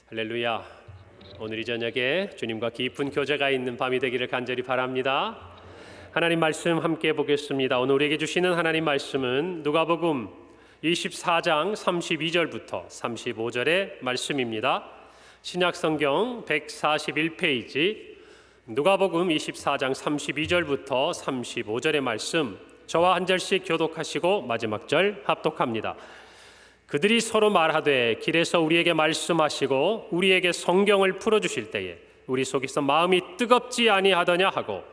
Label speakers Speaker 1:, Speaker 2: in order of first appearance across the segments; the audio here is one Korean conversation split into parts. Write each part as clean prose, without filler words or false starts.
Speaker 1: 할렐루야. 오늘 이 저녁에 주님과 깊은 교제가 있는 밤이 되기를 간절히 바랍니다. 하나님 말씀 함께 보겠습니다. 오늘 우리에게 주시는 하나님 말씀은 누가복음 24장 32절부터 35절의 말씀입니다. 신약성경 141페이지 누가복음 24장 32절부터 35절의 말씀, 저와 한 절씩 교독하시고 마지막 절 합독합니다. 그들이 서로 말하되 길에서 우리에게 말씀하시고 우리에게 성경을 풀어주실 때에 우리 속에서 마음이 뜨겁지 아니하더냐 하고,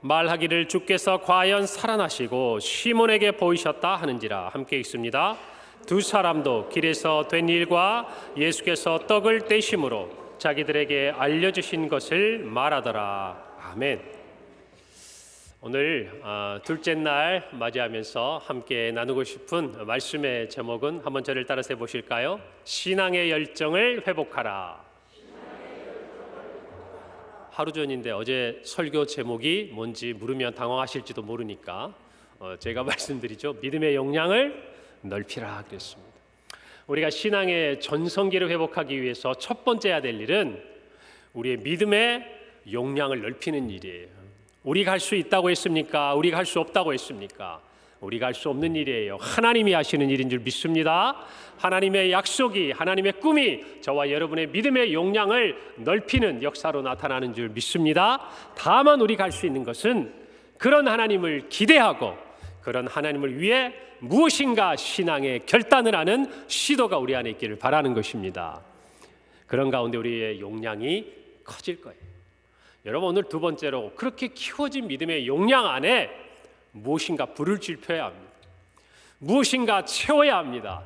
Speaker 1: 말하기를 주께서 과연 살아나시고 시몬에게 보이셨다 하는지라. 함께 읽습니다. 두 사람도 길에서 된 일과 예수께서 떡을 떼심으로 자기들에게 알려주신 것을 말하더라. 아멘. 오늘 둘째 날 맞이하면서 함께 나누고 싶은 말씀의 제목은 한번 저를 따라서 해보실까요? 신앙의 열정을 회복하라. 하루 전인데 어제 설교 제목이 뭔지 물으면 당황하실지도 모르니까 제가 말씀드리죠. 믿음의 역량을 넓히라 그랬습니다. 우리가 신앙의 전성기를 회복하기 위해서 첫 번째 해야 될 일은 우리의 믿음의 용량을 넓히는 일이에요. 우리가 할 수 있다고 했습니까? 우리가 할 수 없다고 했습니까? 우리가 할 수 없는 일이에요. 하나님이 하시는 일인 줄 믿습니다. 하나님의 약속이, 하나님의 꿈이 저와 여러분의 믿음의 용량을 넓히는 역사로 나타나는 줄 믿습니다. 다만 우리가 할 수 있는 것은 그런 하나님을 기대하고 그런 하나님을 위해 무엇인가 신앙의 결단을 하는 시도가 우리 안에 있기를 바라는 것입니다. 그런 가운데 우리의 용량이 커질 거예요. 여러분, 오늘 두 번째로 그렇게 키워진 믿음의 용량 안에 무엇인가 불을 지펴야 합니다. 무엇인가 채워야 합니다.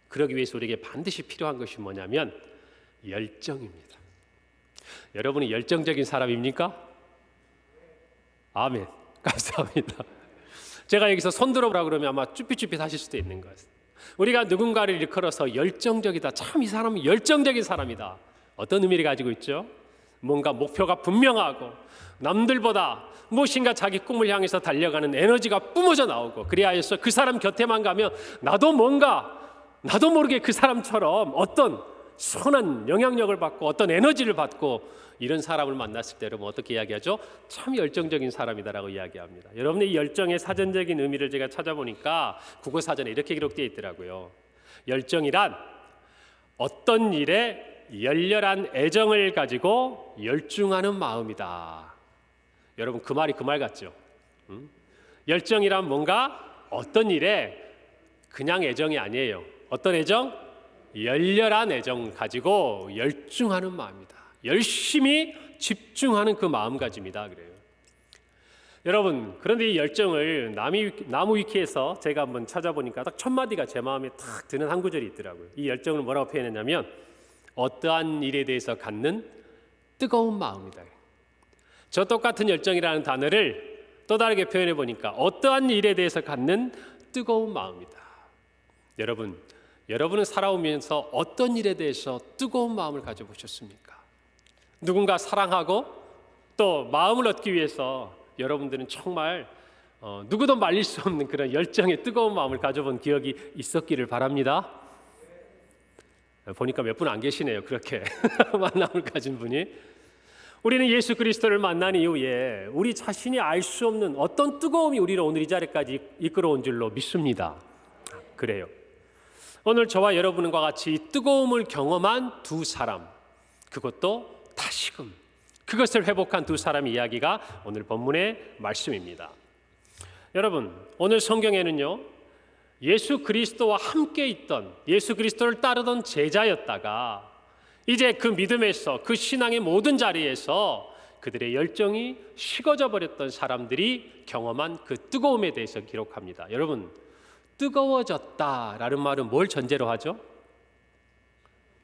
Speaker 1: 그러기 위해서 우리에게 반드시 필요한 것이 뭐냐면 열정입니다. 여러분이 열정적인 사람입니까? 아멘. 감사합니다. 제가 여기서 손 들어보라 그러면 아마 쭈삣쭈삣 하실 수도 있는 거예요. 우리가 누군가를 일컬어서 열정적이다, 참 이 사람은 열정적인 사람이다, 어떤 의미를 가지고 있죠? 뭔가 목표가 분명하고 남들보다 무엇인가 자기 꿈을 향해서 달려가는 에너지가 뿜어져 나오고, 그리하여서 그 사람 곁에만 가면 나도 모르게 그 사람처럼 어떤 선한 영향력을 받고 어떤 에너지를 받고, 이런 사람을 만났을 때 여러분 어떻게 이야기하죠? 참 열정적인 사람이다라고 이야기합니다. 여러분의 이 열정의 사전적인 의미를 제가 찾아보니까 국어사전에 이렇게 기록되어 있더라고요. 열정이란 어떤 일에 열렬한 애정을 가지고 열중하는 마음이다. 여러분 그 말이 그 말 같죠? 열정이란 뭔가 어떤 일에 그냥 애정이 아니에요. 어떤 애정? 열렬한 애정 가지고 열중하는 마음이다. 열심히 집중하는 그 마음가짐이다 그래요. 여러분, 그런데 이 열정을 나무 위키에서 제가 한번 찾아보니까 딱 첫 마디가 제 마음에 탁 드는 한 구절이 있더라고요. 이 열정을 뭐라고 표현했냐면 어떠한 일에 대해서 갖는 뜨거운 마음이다. 저 똑같은 열정이라는 단어를 또 다르게 표현해 보니까 어떠한 일에 대해서 갖는 뜨거운 마음이다. 여러분은 살아오면서 어떤 일에 대해서 뜨거운 마음을 가져보셨습니까? 누군가 사랑하고 또 마음을 얻기 위해서 여러분들은 정말 누구도 말릴 수 없는 그런 열정의 뜨거운 마음을 가져본 기억이 있었기를 바랍니다. 보니까 몇 분 안 계시네요. 그렇게 만남을 가진 분이. 우리는 예수 그리스도를 만난 이후에 우리 자신이 알 수 없는 어떤 뜨거움이 우리를 오늘 이 자리까지 이끌어온 줄로 믿습니다. 그래요. 오늘 저와 여러분과 같이 뜨거움을 경험한 두 사람, 그것도 다시금 그것을 회복한 두 사람의 이야기가 오늘 본문의 말씀입니다. 여러분, 오늘 성경에는요, 예수 그리스도와 함께 있던, 예수 그리스도를 따르던 제자였다가 이제 그 믿음에서, 그 신앙의 모든 자리에서 그들의 열정이 식어져 버렸던 사람들이 경험한 그 뜨거움에 대해서 기록합니다. 여러분, 뜨거워졌다라는 말은 뭘 전제로 하죠?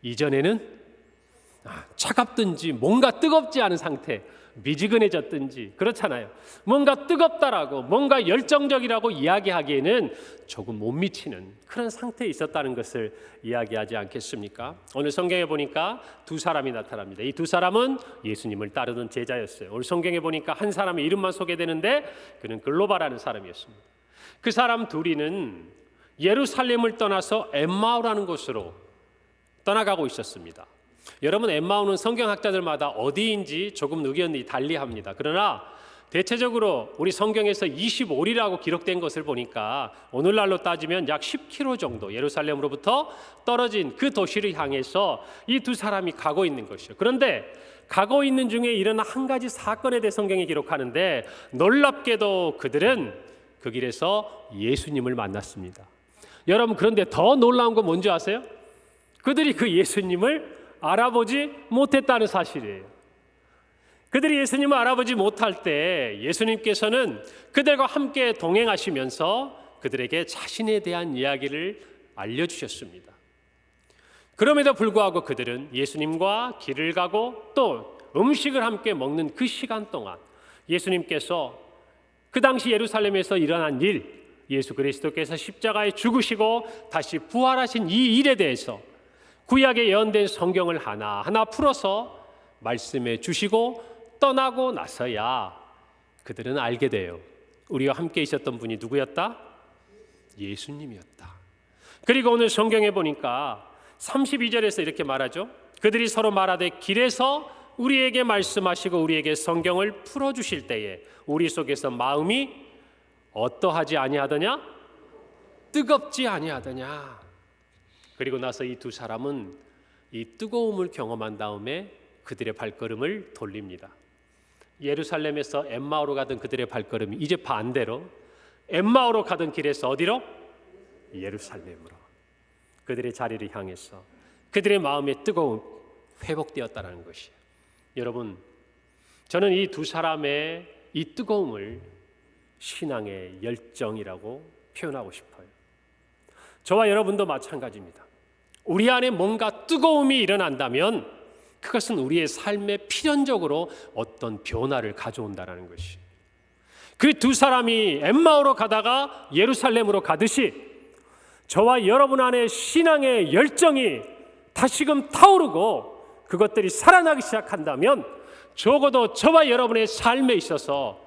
Speaker 1: 이전에는 차갑든지 뭔가 뜨겁지 않은 상태, 미지근해졌든지 그렇잖아요. 뭔가 뜨겁다라고 뭔가 열정적이라고 이야기하기에는 조금 못 미치는 그런 상태에 있었다는 것을 이야기하지 않겠습니까? 오늘 성경에 보니까 두 사람이 나타납니다. 이 두 사람은 예수님을 따르던 제자였어요. 오늘 성경에 보니까 한 사람의 이름만 소개되는데 그는 글로바라는 사람이었습니다. 그 사람 둘이는 예루살렘을 떠나서 엠마오라는 곳으로 떠나가고 있었습니다. 여러분, 엠마오는 성경학자들마다 어디인지 조금 의견이 달리합니다. 그러나 대체적으로 우리 성경에서 25리라고 기록된 것을 보니까 오늘날로 따지면 약 10km 정도 예루살렘으로부터 떨어진 그 도시를 향해서 이 두 사람이 가고 있는 것이죠. 그런데 가고 있는 중에 일어난 한 가지 사건에 대해 성경이 기록하는데 놀랍게도 그들은 그 길에서 예수님을 만났습니다. 여러분, 그런데 더 놀라운 건 뭔지 아세요? 그들이 그 예수님을 알아보지 못했다는 사실이에요. 그들이 예수님을 알아보지 못할 때 예수님께서는 그들과 함께 동행하시면서 그들에게 자신에 대한 이야기를 알려주셨습니다. 그럼에도 불구하고 그들은 예수님과 길을 가고 또 음식을 함께 먹는 그 시간 동안 예수님께서 그 당시 예루살렘에서 일어난 일, 예수 그리스도께서 십자가에 죽으시고 다시 부활하신 이 일에 대해서 구약에 예언된 성경을 하나하나 풀어서 말씀해 주시고 떠나고 나서야 그들은 알게 돼요. 우리와 함께 있었던 분이 누구였다? 예수님이었다. 그리고 오늘 성경에 보니까 32절에서 이렇게 말하죠. 그들이 서로 말하되 길에서 우리에게 말씀하시고 우리에게 성경을 풀어주실 때에 우리 속에서 마음이 어떠하지 아니하더냐? 뜨겁지 아니하더냐? 그리고 나서 이 두 사람은 이 뜨거움을 경험한 다음에 그들의 발걸음을 돌립니다. 예루살렘에서 엠마오로 가던 그들의 발걸음이 이제 반대로 엠마오로 가던 길에서 어디로? 예루살렘으로 그들의 자리를 향해서 그들의 마음의 뜨거움 회복되었다는 것이에요. 여러분, 저는 이 두 사람의 이 뜨거움을 신앙의 열정이라고 표현하고 싶어요. 저와 여러분도 마찬가지입니다. 우리 안에 뭔가 뜨거움이 일어난다면 그것은 우리의 삶에 필연적으로 어떤 변화를 가져온다는 것이. 그 두 사람이 엠마오로 가다가 예루살렘으로 가듯이 저와 여러분 안에 신앙의 열정이 다시금 타오르고 그것들이 살아나기 시작한다면 적어도 저와 여러분의 삶에 있어서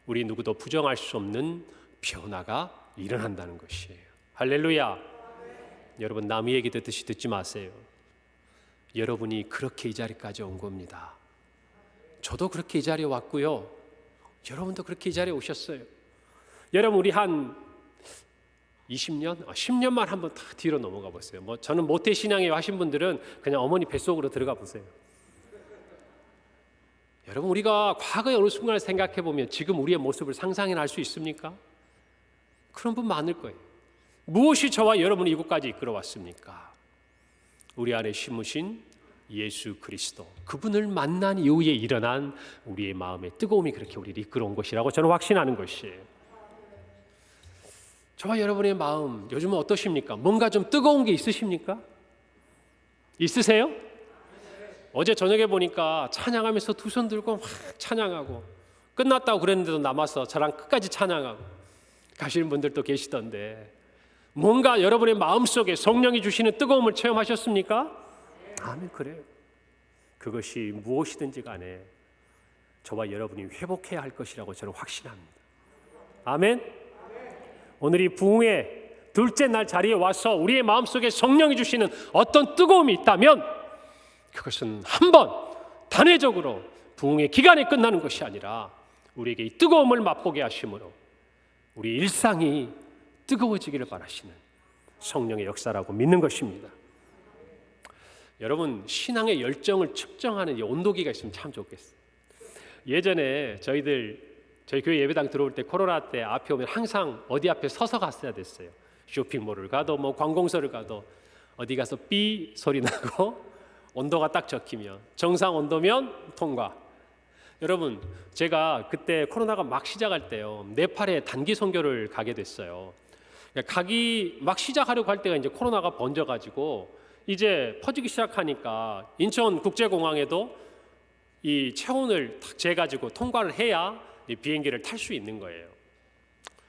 Speaker 1: 우리 누구도 부정할 수 없는 변화가 일어난다는 것이에요. 할렐루야. 여러분, 남의 얘기 듣듯이 듣지 마세요. 여러분이 그렇게 이 자리까지 온 겁니다. 저도 그렇게 이 자리에 왔고요. 여러분도 그렇게 이 자리에 오셨어요. 여러분, 우리 한 20년, 10년만 한번 다 뒤로 넘어가 보세요. 저는 모태신앙에 하신 분들은 그냥 어머니 뱃속으로 들어가 보세요. 여러분, 우리가 과거의 어느 순간을 생각해 보면 지금 우리의 모습을 상상해 낼 수 있습니까? 그런 분 많을 거예요. 무엇이 저와 여러분을 이곳까지 이끌어왔습니까? 우리 안에 심으신 예수 그리스도, 그분을 만난 이후에 일어난 우리의 마음의 뜨거움이 그렇게 우리를 이끌어온 것이라고 저는 확신하는 것이에요. 저와 여러분의 마음 요즘은 어떠십니까? 뭔가 좀 뜨거운 게 있으십니까? 있으세요? 어제 저녁에 보니까 찬양하면서 두 손 들고 막 찬양하고 끝났다고 그랬는데도 남아서 저랑 끝까지 찬양하고 가시는 분들도 계시던데 뭔가 여러분의 마음속에 성령이 주시는 뜨거움을 체험하셨습니까? 아멘, 그래요. 그것이 무엇이든지 간에 저와 여러분이 회복해야 할 것이라고 저는 확신합니다. 아멘. 오늘 이 부흥의 둘째 날 자리에 와서 우리의 마음속에 성령이 주시는 어떤 뜨거움이 있다면 그것은 한번 단회적으로 부흥의 기간에 끝나는 것이 아니라 우리에게 이 뜨거움을 맛보게 하심으로 우리 일상이 뜨거워지기를 바라시는 성령의 역사라고 믿는 것입니다. 여러분, 신앙의 열정을 측정하는 이 온도계가 있으면 참 좋겠어요. 예전에 저희 교회 예배당 들어올 때 코로나 때 앞에 오면 항상 어디 앞에 서서 갔어야 됐어요. 쇼핑몰을 가도 관공서를 가도 어디 가서 삐 소리 나고 온도가 딱 적히면 정상 온도면 통과. 여러분, 제가 그때 코로나가 막 시작할 때요, 네팔에 단기 선교를 가게 됐어요. 가기 막 시작하려고 할 때가 이제 코로나가 번져가지고 이제 퍼지기 시작하니까 인천 국제공항에도 이 체온을 딱 재가지고 통과를 해야 이 비행기를 탈 수 있는 거예요.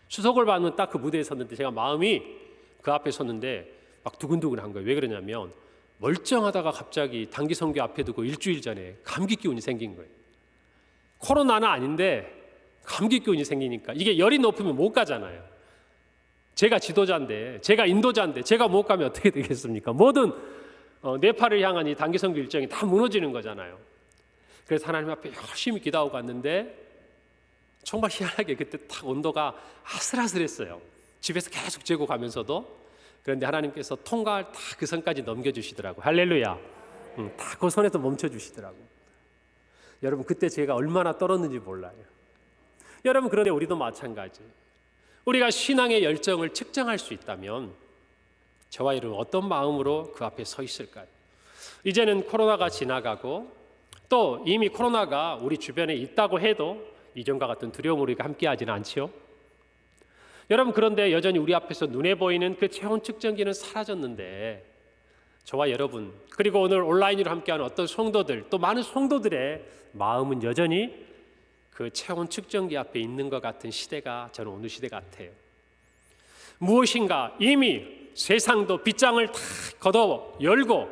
Speaker 1: 수속을 받는 딱 그 무대에 섰는데 제가 마음이 그 앞에 섰는데 막 두근두근한 거예요. 왜 그러냐면 멀쩡하다가 갑자기 단기 선교 앞에 두고 일주일 전에 감기 기운이 생긴 거예요. 코로나는 아닌데 감기 기운이 생기니까 이게 열이 높으면 못 가잖아요. 제가 지도자인데, 제가 인도자인데 제가 못 가면 어떻게 되겠습니까? 모든 네팔을 향한 이 단기 선교 일정이 다 무너지는 거잖아요. 그래서 하나님 앞에 열심히 기도하고 갔는데 정말 희한하게 그때 딱 온도가 아슬아슬했어요. 집에서 계속 재고 가면서도. 그런데 하나님께서 통과할 딱 그 선까지 넘겨주시더라고요. 할렐루야. 딱 그 선에서 멈춰주시더라고요. 여러분 그때 제가 얼마나 떨었는지 몰라요. 여러분 그런데 우리도 마찬가지. 우리가 신앙의 열정을 측정할 수 있다면 저와 여러분 어떤 마음으로 그 앞에 서 있을까요? 이제는 코로나가 지나가고 또 이미 코로나가 우리 주변에 있다고 해도 이전과 같은 두려움을 우리가 함께하지는 않지요. 여러분 그런데 여전히 우리 앞에서 눈에 보이는 그 체온 측정기는 사라졌는데 저와 여러분 그리고 오늘 온라인으로 함께하는 어떤 성도들 또 많은 성도들의 마음은 여전히 그 체온 측정기 앞에 있는 것 같은 시대가 저는 오늘 시대 같아요. 무엇인가 이미 세상도 빗장을 다 걷어 열고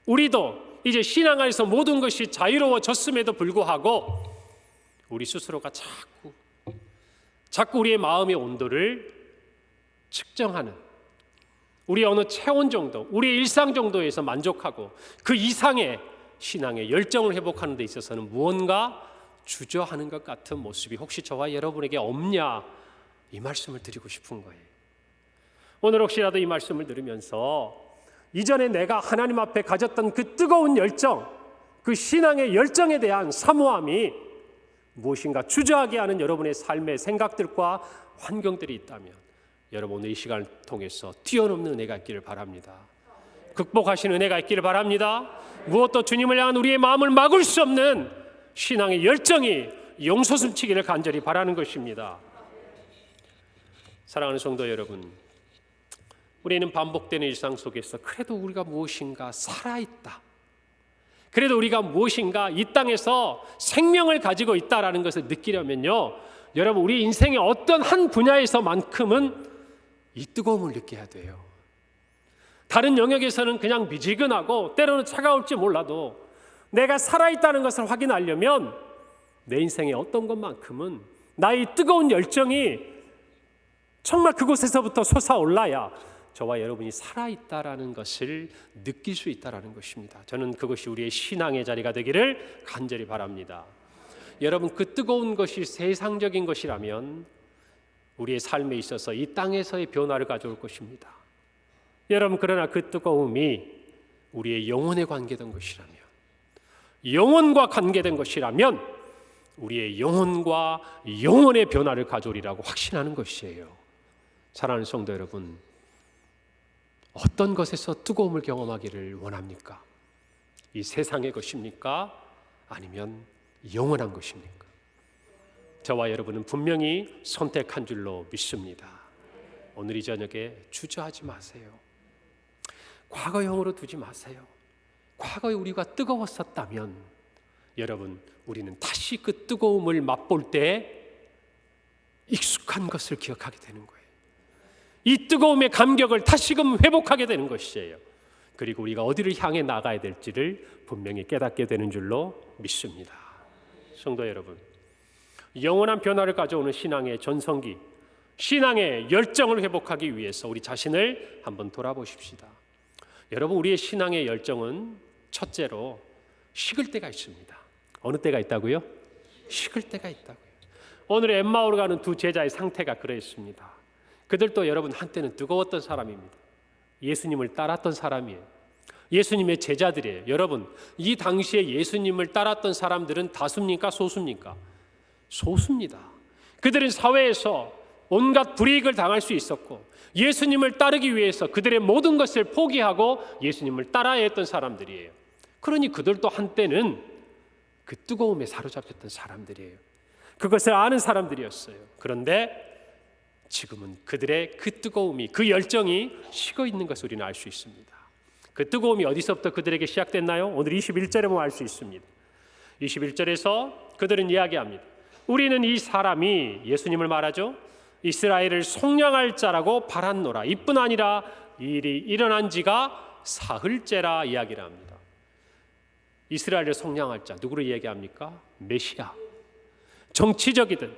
Speaker 1: 우리도 이제 신앙 안에서 모든 것이 자유로워졌음에도 불구하고 우리 스스로가 자꾸 우리의 마음의 온도를 측정하는 우리 어느 체온 정도, 우리의 일상 정도에서 만족하고 그 이상의 신앙의 열정을 회복하는 데 있어서는 무언가 주저하는 것 같은 모습이 혹시 저와 여러분에게 없냐 이 말씀을 드리고 싶은 거예요. 오늘 혹시라도 이 말씀을 들으면서 이전에 내가 하나님 앞에 가졌던 그 뜨거운 열정, 그 신앙의 열정에 대한 사모함이 무엇인가 주저하게 하는 여러분의 삶의 생각들과 환경들이 있다면 여러분 오늘 이 시간을 통해서 뛰어넘는 은혜가 있기를 바랍니다. 극복하신 은혜가 있기를 바랍니다. 무엇도 주님을 향한 우리의 마음을 막을 수 없는 신앙의 열정이 용솟음치기를 간절히 바라는 것입니다. 사랑하는 성도 여러분, 우리는 반복되는 일상 속에서 그래도 우리가 무엇인가 살아있다, 그래도 우리가 무엇인가 이 땅에서 생명을 가지고 있다라는 것을 느끼려면요, 여러분 우리 인생의 어떤 한 분야에서만큼은 이 뜨거움을 느껴야 돼요. 다른 영역에서는 그냥 미지근하고 때로는 차가울지 몰라도 내가 살아있다는 것을 확인하려면 내 인생의 어떤 것만큼은 나의 뜨거운 열정이 정말 그곳에서부터 솟아올라야 저와 여러분이 살아있다라는 것을 느낄 수 있다라는 것입니다. 저는 그것이 우리의 신앙의 자리가 되기를 간절히 바랍니다. 여러분 그 뜨거운 것이 세상적인 것이라면 우리의 삶에 있어서 이 땅에서의 변화를 가져올 것입니다. 여러분 그러나 그 뜨거움이 우리의 영혼에 관계된 것이라면, 영혼과 관계된 것이라면 우리의 영혼과 영혼의 변화를 가져오리라고 확신하는 것이에요. 사랑하는 성도 여러분, 어떤 것에서 뜨거움을 경험하기를 원합니까? 이 세상의 것입니까? 아니면 영원한 것입니까? 저와 여러분은 분명히 선택한 줄로 믿습니다. 오늘 이 저녁에 주저하지 마세요. 과거형으로 두지 마세요. 과거에 우리가 뜨거웠었다면 여러분 우리는 다시 그 뜨거움을 맛볼 때 익숙한 것을 기억하게 되는 거예요. 이 뜨거움의 감격을 다시금 회복하게 되는 것이에요. 그리고 우리가 어디를 향해 나가야 될지를 분명히 깨닫게 되는 줄로 믿습니다. 성도 여러분, 영원한 변화를 가져오는 신앙의 전성기, 신앙의 열정을 회복하기 위해서 우리 자신을 한번 돌아보십시다. 여러분 우리의 신앙의 열정은 첫째로 식을 때가 있습니다. 어느 때가 있다고요? 식을 때가 있다고요. 오늘 엠마오로 가는 두 제자의 상태가 그러했습니다. 그들도 여러분 한때는 뜨거웠던 사람입니다. 예수님을 따랐던 사람이에요. 예수님의 제자들이에요. 여러분 이 당시에 예수님을 따랐던 사람들은 다수입니까? 소수입니까? 소수입니다. 그들은 사회에서 온갖 불이익을 당할 수 있었고 예수님을 따르기 위해서 그들의 모든 것을 포기하고 예수님을 따라야 했던 사람들이에요. 그러니 그들도 한때는 그 뜨거움에 사로잡혔던 사람들이에요. 그것을 아는 사람들이었어요. 그런데 지금은 그들의 그 뜨거움이, 그 열정이 식어 있는 것을 우리는 알 수 있습니다. 그 뜨거움이 어디서부터 그들에게 시작됐나요? 오늘 21절에 보면 알 수 있습니다. 21절에서 그들은 이야기합니다. 우리는 이 사람이, 예수님을 말하죠, 이스라엘을 속량할 자라고 바랐노라. 이뿐 아니라 이 일이 일어난 지가 사흘째라 이야기를 합니다. 이스라엘을 속량할 자, 누구를 얘기합니까? 메시아. 정치적이든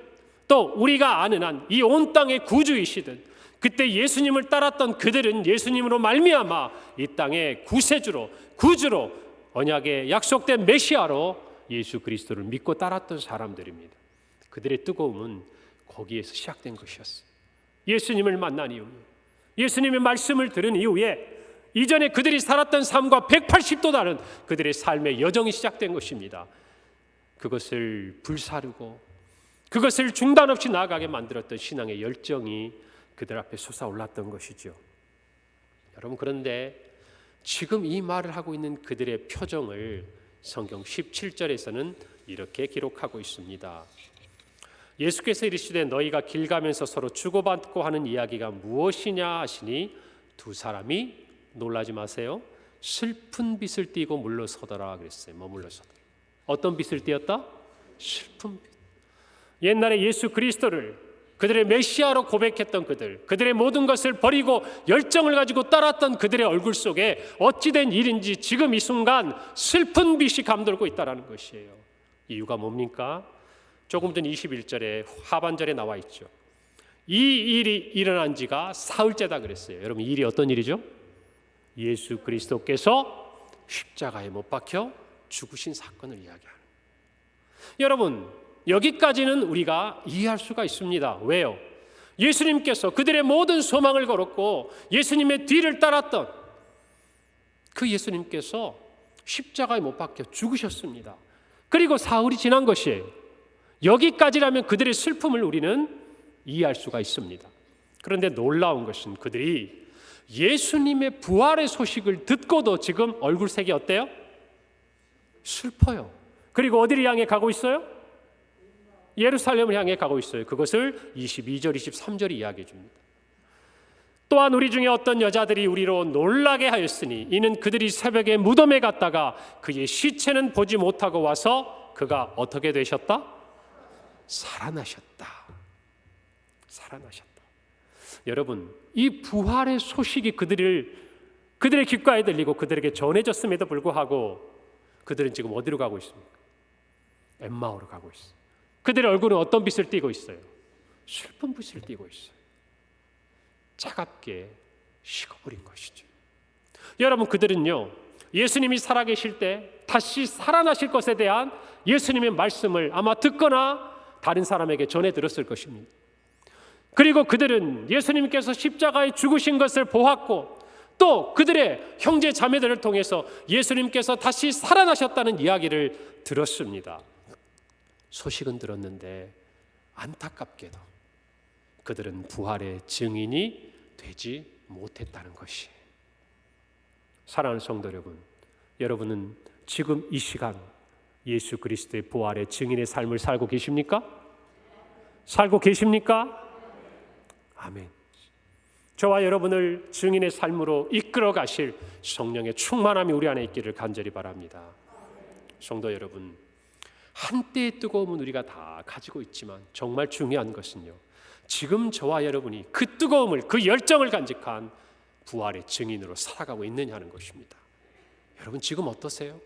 Speaker 1: 또 우리가 아는 한 이 온 땅의 구주이시든 그때 예수님을 따랐던 그들은 예수님으로 말미암아 이 땅의 구세주로, 구주로, 언약의 약속된 메시아로 예수 그리스도를 믿고 따랐던 사람들입니다. 그들의 뜨거움은 거기에서 시작된 것이었어요. 예수님을 만난 이후에, 예수님의 말씀을 들은 이후에 이전에 그들이 살았던 삶과 180도 다른 그들의 삶의 여정이 시작된 것입니다. 그것을 불사르고 그것을 중단 없이 나아가게 만들었던 신앙의 열정이 그들 앞에 솟아올랐던 것이죠. 여러분, 그런데 지금 이 말을 하고 있는 그들의 표정을 성경 17절에서는 이렇게 기록하고 있습니다. 예수께서 이르시되 너희가 길 가면서 서로 주고받고 하는 이야기가 무엇이냐 하시니 두 사람이 놀라지 마세요. 슬픈 빛을 띠고 물러서더라 그랬어요. 물러서더라. 어떤 빛을 띠었다? 슬픈 빛. 옛날에 예수 그리스도를 그들의 메시아로 고백했던 그들의 모든 것을 버리고 열정을 가지고 따랐던 그들의 얼굴 속에 어찌된 일인지 지금 이 순간 슬픈 빛이 감돌고 있다는 것이에요. 이유가 뭡니까? 조금 전 21절에 하반절에 나와 있죠. 이 일이 일어난 지가 사흘째다 그랬어요. 여러분, 이 일이 어떤 일이죠? 예수 그리스도께서 십자가에 못 박혀 죽으신 사건을 이야기하는. 여러분, 여기까지는 우리가 이해할 수가 있습니다. 왜요? 예수님께서 그들의 모든 소망을 걸었고 예수님의 뒤를 따랐던 그 예수님께서 십자가에 못 박혀 죽으셨습니다. 그리고 사흘이 지난 것이에요. 여기까지라면 그들의 슬픔을 우리는 이해할 수가 있습니다. 그런데 놀라운 것은 그들이 예수님의 부활의 소식을 듣고도 지금 얼굴색이 어때요? 슬퍼요. 그리고 어디를 향해 가고 있어요? 예루살렘을 향해 가고 있어요. 그것을 22절, 23절이 이야기해 줍니다. 또한 우리 중에 어떤 여자들이 우리로 놀라게 하였으니 이는 그들이 새벽에 무덤에 갔다가 그의 시체는 보지 못하고 와서 그가 어떻게 되셨다? 살아나셨다. 살아나셨다. 여러분, 이 부활의 소식이 그들의 귓가에 들리고 그들에게 전해졌음에도 불구하고 그들은 지금 어디로 가고 있습니까? 엠마오로 가고 있어요. 그들의 얼굴은 어떤 빛을 띠고 있어요? 슬픈 빛을 띠고 있어요. 차갑게 식어버린 것이죠. 여러분, 그들은요, 예수님이 살아계실 때 다시 살아나실 것에 대한 예수님의 말씀을 아마 듣거나 다른 사람에게 전해 들었을 것입니다. 그리고 그들은 예수님께서 십자가에 죽으신 것을 보았고 또 그들의 형제 자매들을 통해서 예수님께서 다시 살아나셨다는 이야기를 들었습니다. 소식은 들었는데 안타깝게도 그들은 부활의 증인이 되지 못했다는 것이. 사랑하는 성도 여러분, 여러분은 지금 이 시간 예수 그리스도의 부활의 증인의 삶을 살고 계십니까? 살고 계십니까? 아멘. 저와 여러분을 증인의 삶으로 이끌어 가실 성령의 충만함이 우리 안에 있기를 간절히 바랍니다. 성도 여러분, 한때의 뜨거움은 우리가 다 가지고 있지만 정말 중요한 것은요, 지금 저와 여러분이 그 뜨거움을, 그 열정을 간직한 부활의 증인으로 살아가고 있느냐는 것입니다. 여러분, 지금 어떠세요?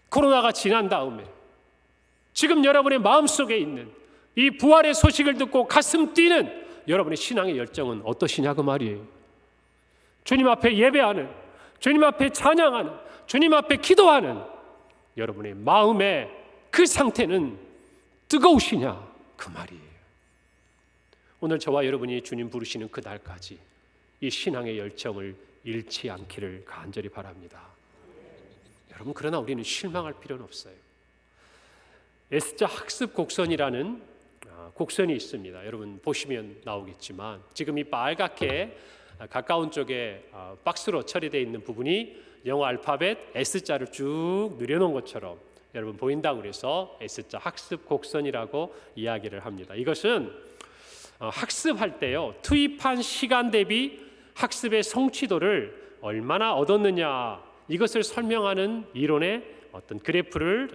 Speaker 1: 코로나가 지난 다음에 지금 여러분의 마음속에 있는 이 부활의 소식을 듣고 가슴 뛰는 여러분의 신앙의 열정은 어떠시냐 그 말이에요. 주님 앞에 예배하는, 주님 앞에 찬양하는, 주님 앞에 기도하는 여러분의 마음의 그 상태는 뜨거우시냐 그 말이에요. 오늘 저와 여러분이 주님 부르시는 그 날까지 이 신앙의 열정을 잃지 않기를 간절히 바랍니다. 여러분, 그러나 우리는 실망할 필요는 없어요. 에스자 학습 곡선이라는 곡선이 있습니다. 여러분 보시면 나오겠지만 지금 이 빨갛게 가까운 쪽에 박스로 처리되어 있는 부분이 영어 알파벳 S자를 쭉 늘여놓은 것처럼 여러분 보인다고 그래서 S자 학습 곡선이라고 이야기를 합니다. 이것은 학습할 때요, 투입한 시간 대비 학습의 성취도를 얼마나 얻었느냐 이것을 설명하는 이론의 어떤 그래프를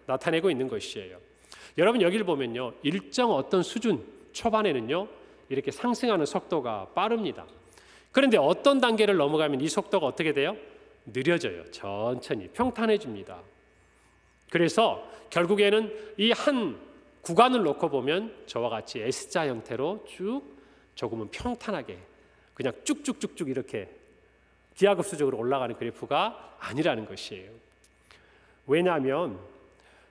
Speaker 1: 나타내고 있는 것이에요. 여러분 여기를 보면요, 일정 어떤 수준 초반에는요 이렇게 상승하는 속도가 빠릅니다. 그런데 어떤 단계를 넘어가면 이 속도가 어떻게 돼요? 느려져요. 천천히 평탄해집니다. 그래서 결국에는 이 한 구간을 놓고 보면 저와 같이 S자 형태로 쭉 조금은 평탄하게 그냥 쭉쭉쭉쭉 이렇게 기하급수적으로 올라가는 그래프가 아니라는 것이에요. 왜냐하면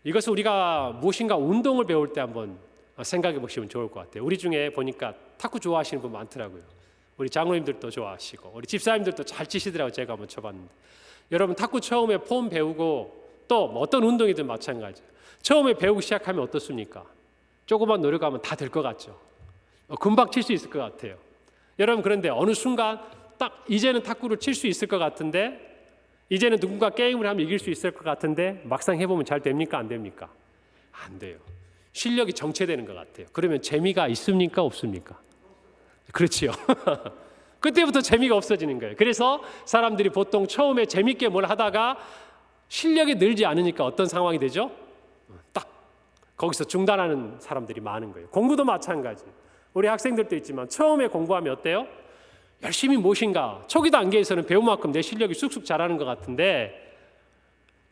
Speaker 1: 이것을 우리가 무엇인가 운동을 배울 때 한번 생각해 보시면 좋을 것 같아요. 우리 중에 보니까 탁구 좋아하시는 분 많더라고요. 우리 장로님들도 좋아하시고 우리 집사님들도 잘 치시더라고요. 제가 한번 쳐봤는데, 여러분 탁구 처음에 폼 배우고 또 어떤 운동이든 마찬가지예요. 처음에 배우기 시작하면 어떻습니까? 조금만 노력하면 다 될 것 같죠. 금방 칠 수 있을 것 같아요. 여러분 그런데 어느 순간 딱 이제는 탁구를 칠 수 있을 것 같은데, 이제는 누군가 게임을 하면 이길 수 있을 것 같은데 막상 해보면 잘 됩니까? 안 됩니까? 안 돼요. 실력이 정체되는 것 같아요. 그러면 재미가 있습니까? 없습니까? 그렇지요. 그때부터 재미가 없어지는 거예요. 그래서 사람들이 보통 처음에 재밌게 뭘 하다가 실력이 늘지 않으니까 어떤 상황이 되죠? 딱 거기서 중단하는 사람들이 많은 거예요. 공부도 마찬가지. 우리 학생들도 있지만 처음에 공부하면 어때요? 열심히 무엇인가 초기 단계에서는 배운 만큼 내 실력이 쑥쑥 자라는 것 같은데,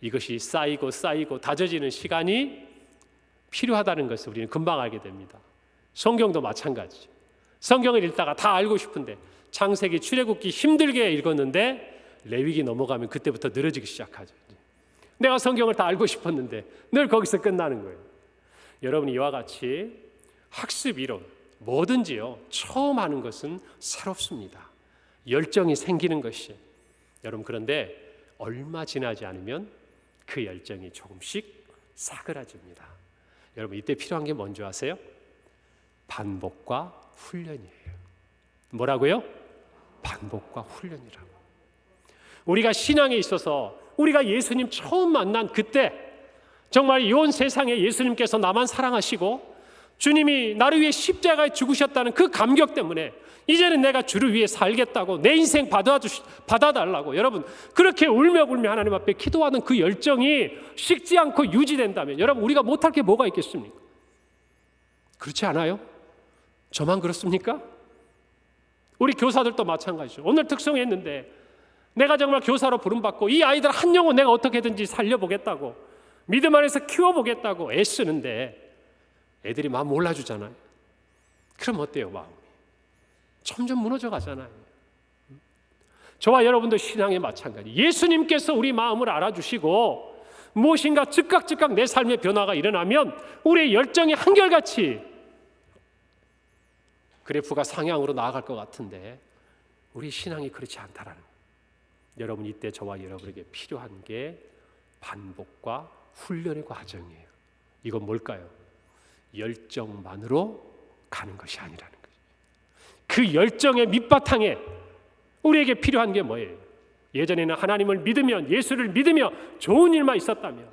Speaker 1: 이것이 쌓이고 다져지는 시간이 필요하다는 것을 우리는 금방 알게 됩니다. 성경도 마찬가지. 성경을 읽다가 다 알고 싶은데 창세기 출애굽기 힘들게 읽었는데 레위기 넘어가면 그때부터 늘어지기 시작하죠. 내가 성경을 다 알고 싶었는데 늘 거기서 끝나는 거예요. 여러분 이와 같이 학습 이론 뭐든지요 처음 하는 것은 새롭습니다. 열정이 생기는 것이. 여러분 그런데 얼마 지나지 않으면 그 열정이 조금씩 사그라집니다. 여러분 이때 필요한 게 뭔지 아세요? 반복과 훈련이에요. 뭐라고요? 반복과 훈련이라고. 우리가 신앙에 있어서 우리가 예수님 처음 만난 그때 정말 이 온 세상에 예수님께서 나만 사랑하시고 주님이 나를 위해 십자가에 죽으셨다는 그 감격 때문에 이제는 내가 주를 위해 살겠다고, 내 인생 받아달라고 여러분 그렇게 울며 불며 하나님 앞에 기도하는 그 열정이 식지 않고 유지된다면 여러분 우리가 못할 게 뭐가 있겠습니까? 그렇지 않아요? 저만 그렇습니까? 우리 교사들도 마찬가지죠. 오늘 특성했는데 내가 정말 교사로 부름받고 이 아이들 한 영혼 내가 어떻게든지 살려보겠다고, 믿음 안에서 키워보겠다고 애쓰는데 애들이 마음 몰라주잖아요. 그럼 어때요? 마음이 점점 무너져 가잖아요. 저와 여러분도 신앙에 마찬가지. 예수님께서 우리 마음을 알아주시고 무엇인가 즉각 내 삶의 변화가 일어나면 우리의 열정이 한결같이 그래프가 상향으로 나아갈 것 같은데 우리 신앙이 그렇지 않다라는 거예요. 여러분 이때 저와 여러분에게 필요한 게 반복과 훈련의 과정이에요. 이건 뭘까요? 열정만으로 가는 것이 아니라는 거죠. 그 열정의 밑바탕에 우리에게 필요한 게 뭐예요? 예전에는 하나님을 믿으면, 예수를 믿으며 좋은 일만 있었다면,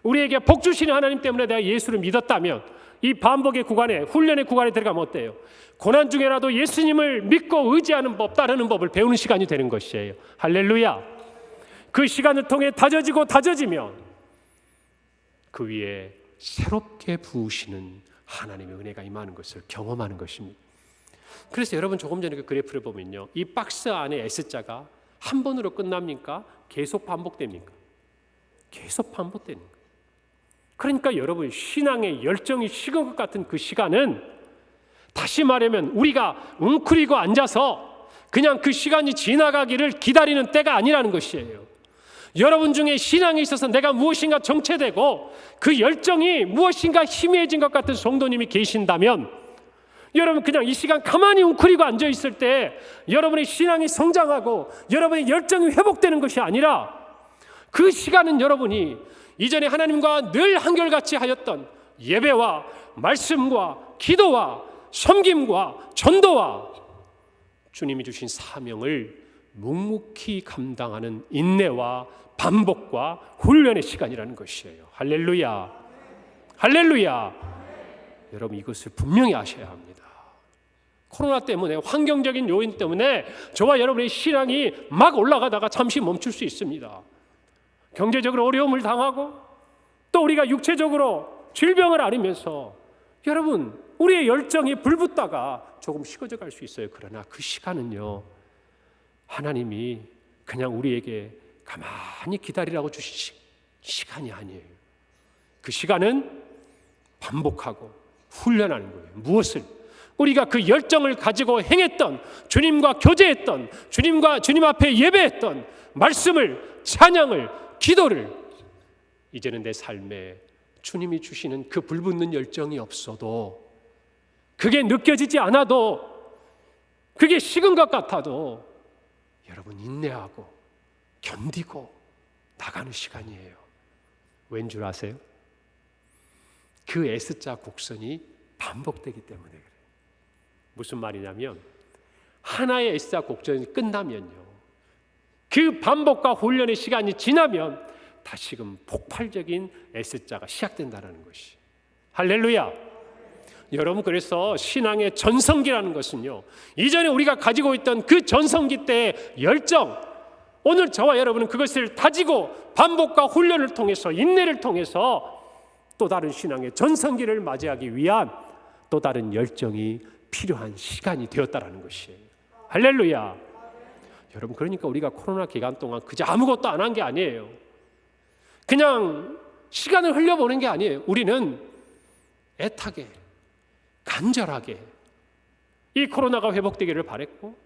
Speaker 1: 우리에게 복 주시는 하나님 때문에 내가 예수를 믿었다면 이 반복의 구간에, 훈련의 구간에 들어가면 어때요? 고난 중에라도 예수님을 믿고 의지하는 법, 따르는 법을 배우는 시간이 되는 것이에요. 할렐루야. 그 시간을 통해 다져지면 그 위에 새롭게 부으시는 하나님의 은혜가 임하는 것을 경험하는 것입니다. 그래서 여러분 조금 전에 그 그래프를 보면요, 이 박스 안에 S자가 한 번으로 끝납니까? 계속 반복됩니까? 계속 반복되는 거예요. 그러니까 여러분 신앙의 열정이 식은 것 같은 그 시간은, 다시 말하면 우리가 웅크리고 앉아서 그냥 그 시간이 지나가기를 기다리는 때가 아니라는 것이에요. 여러분 중에 신앙에 있어서 내가 무엇인가 정체되고 그 열정이 무엇인가 희미해진 것 같은 성도님이 계신다면, 여러분 그냥 이 시간 가만히 웅크리고 앉아있을 때 여러분의 신앙이 성장하고 여러분의 열정이 회복되는 것이 아니라, 그 시간은 여러분이 이전에 하나님과 늘 한결같이 하였던 예배와 말씀과 기도와 섬김과 전도와 주님이 주신 사명을 묵묵히 감당하는 인내와 반복과 훈련의 시간이라는 것이에요. 할렐루야. 할렐루야. 여러분 이것을 분명히 아셔야 합니다. 코로나 때문에, 환경적인 요인 때문에 저와 여러분의 신앙이 막 올라가다가 잠시 멈출 수 있습니다. 경제적으로 어려움을 당하고 또 우리가 육체적으로 질병을 앓으면서 여러분 우리의 열정이 불붙다가 조금 식어져 갈 수 있어요. 그러나 그 시간은요 하나님이 그냥 우리에게 가만히 기다리라고 주신 시간이 아니에요. 그 시간은 반복하고 훈련하는 거예요. 무엇을? 우리가 그 열정을 가지고 행했던, 주님과 교제했던, 주님 앞에 예배했던 말씀을, 찬양을, 기도를 이제는 내 삶에 주님이 주시는 그 불붙는 열정이 없어도, 그게 느껴지지 않아도, 그게 식은 것 같아도 여러분 인내하고 견디고 나가는 시간이에요. 왠 줄 아세요? 그 S자 곡선이 반복되기 때문에 그래요. 무슨 말이냐면 하나의 S자 곡선이 끝나면요, 그 반복과 훈련의 시간이 지나면 다시금 폭발적인 S자가 시작된다는 것이. 할렐루야. 여러분, 그래서 신앙의 전성기라는 것은요, 이전에 우리가 가지고 있던 그 전성기 때의 열정, 오늘 저와 여러분은 그것을 다지고 반복과 훈련을 통해서, 인내를 통해서 또 다른 신앙의 전성기를 맞이하기 위한 또 다른 열정이 필요한 시간이 되었다라는 것이에요. 할렐루야. 여러분, 그러니까 우리가 코로나 기간 동안 그저 아무것도 안 한 게 아니에요. 그냥 시간을 흘려보낸 게 아니에요. 우리는 애타게, 간절하게 이 코로나가 회복되기를 바랬고,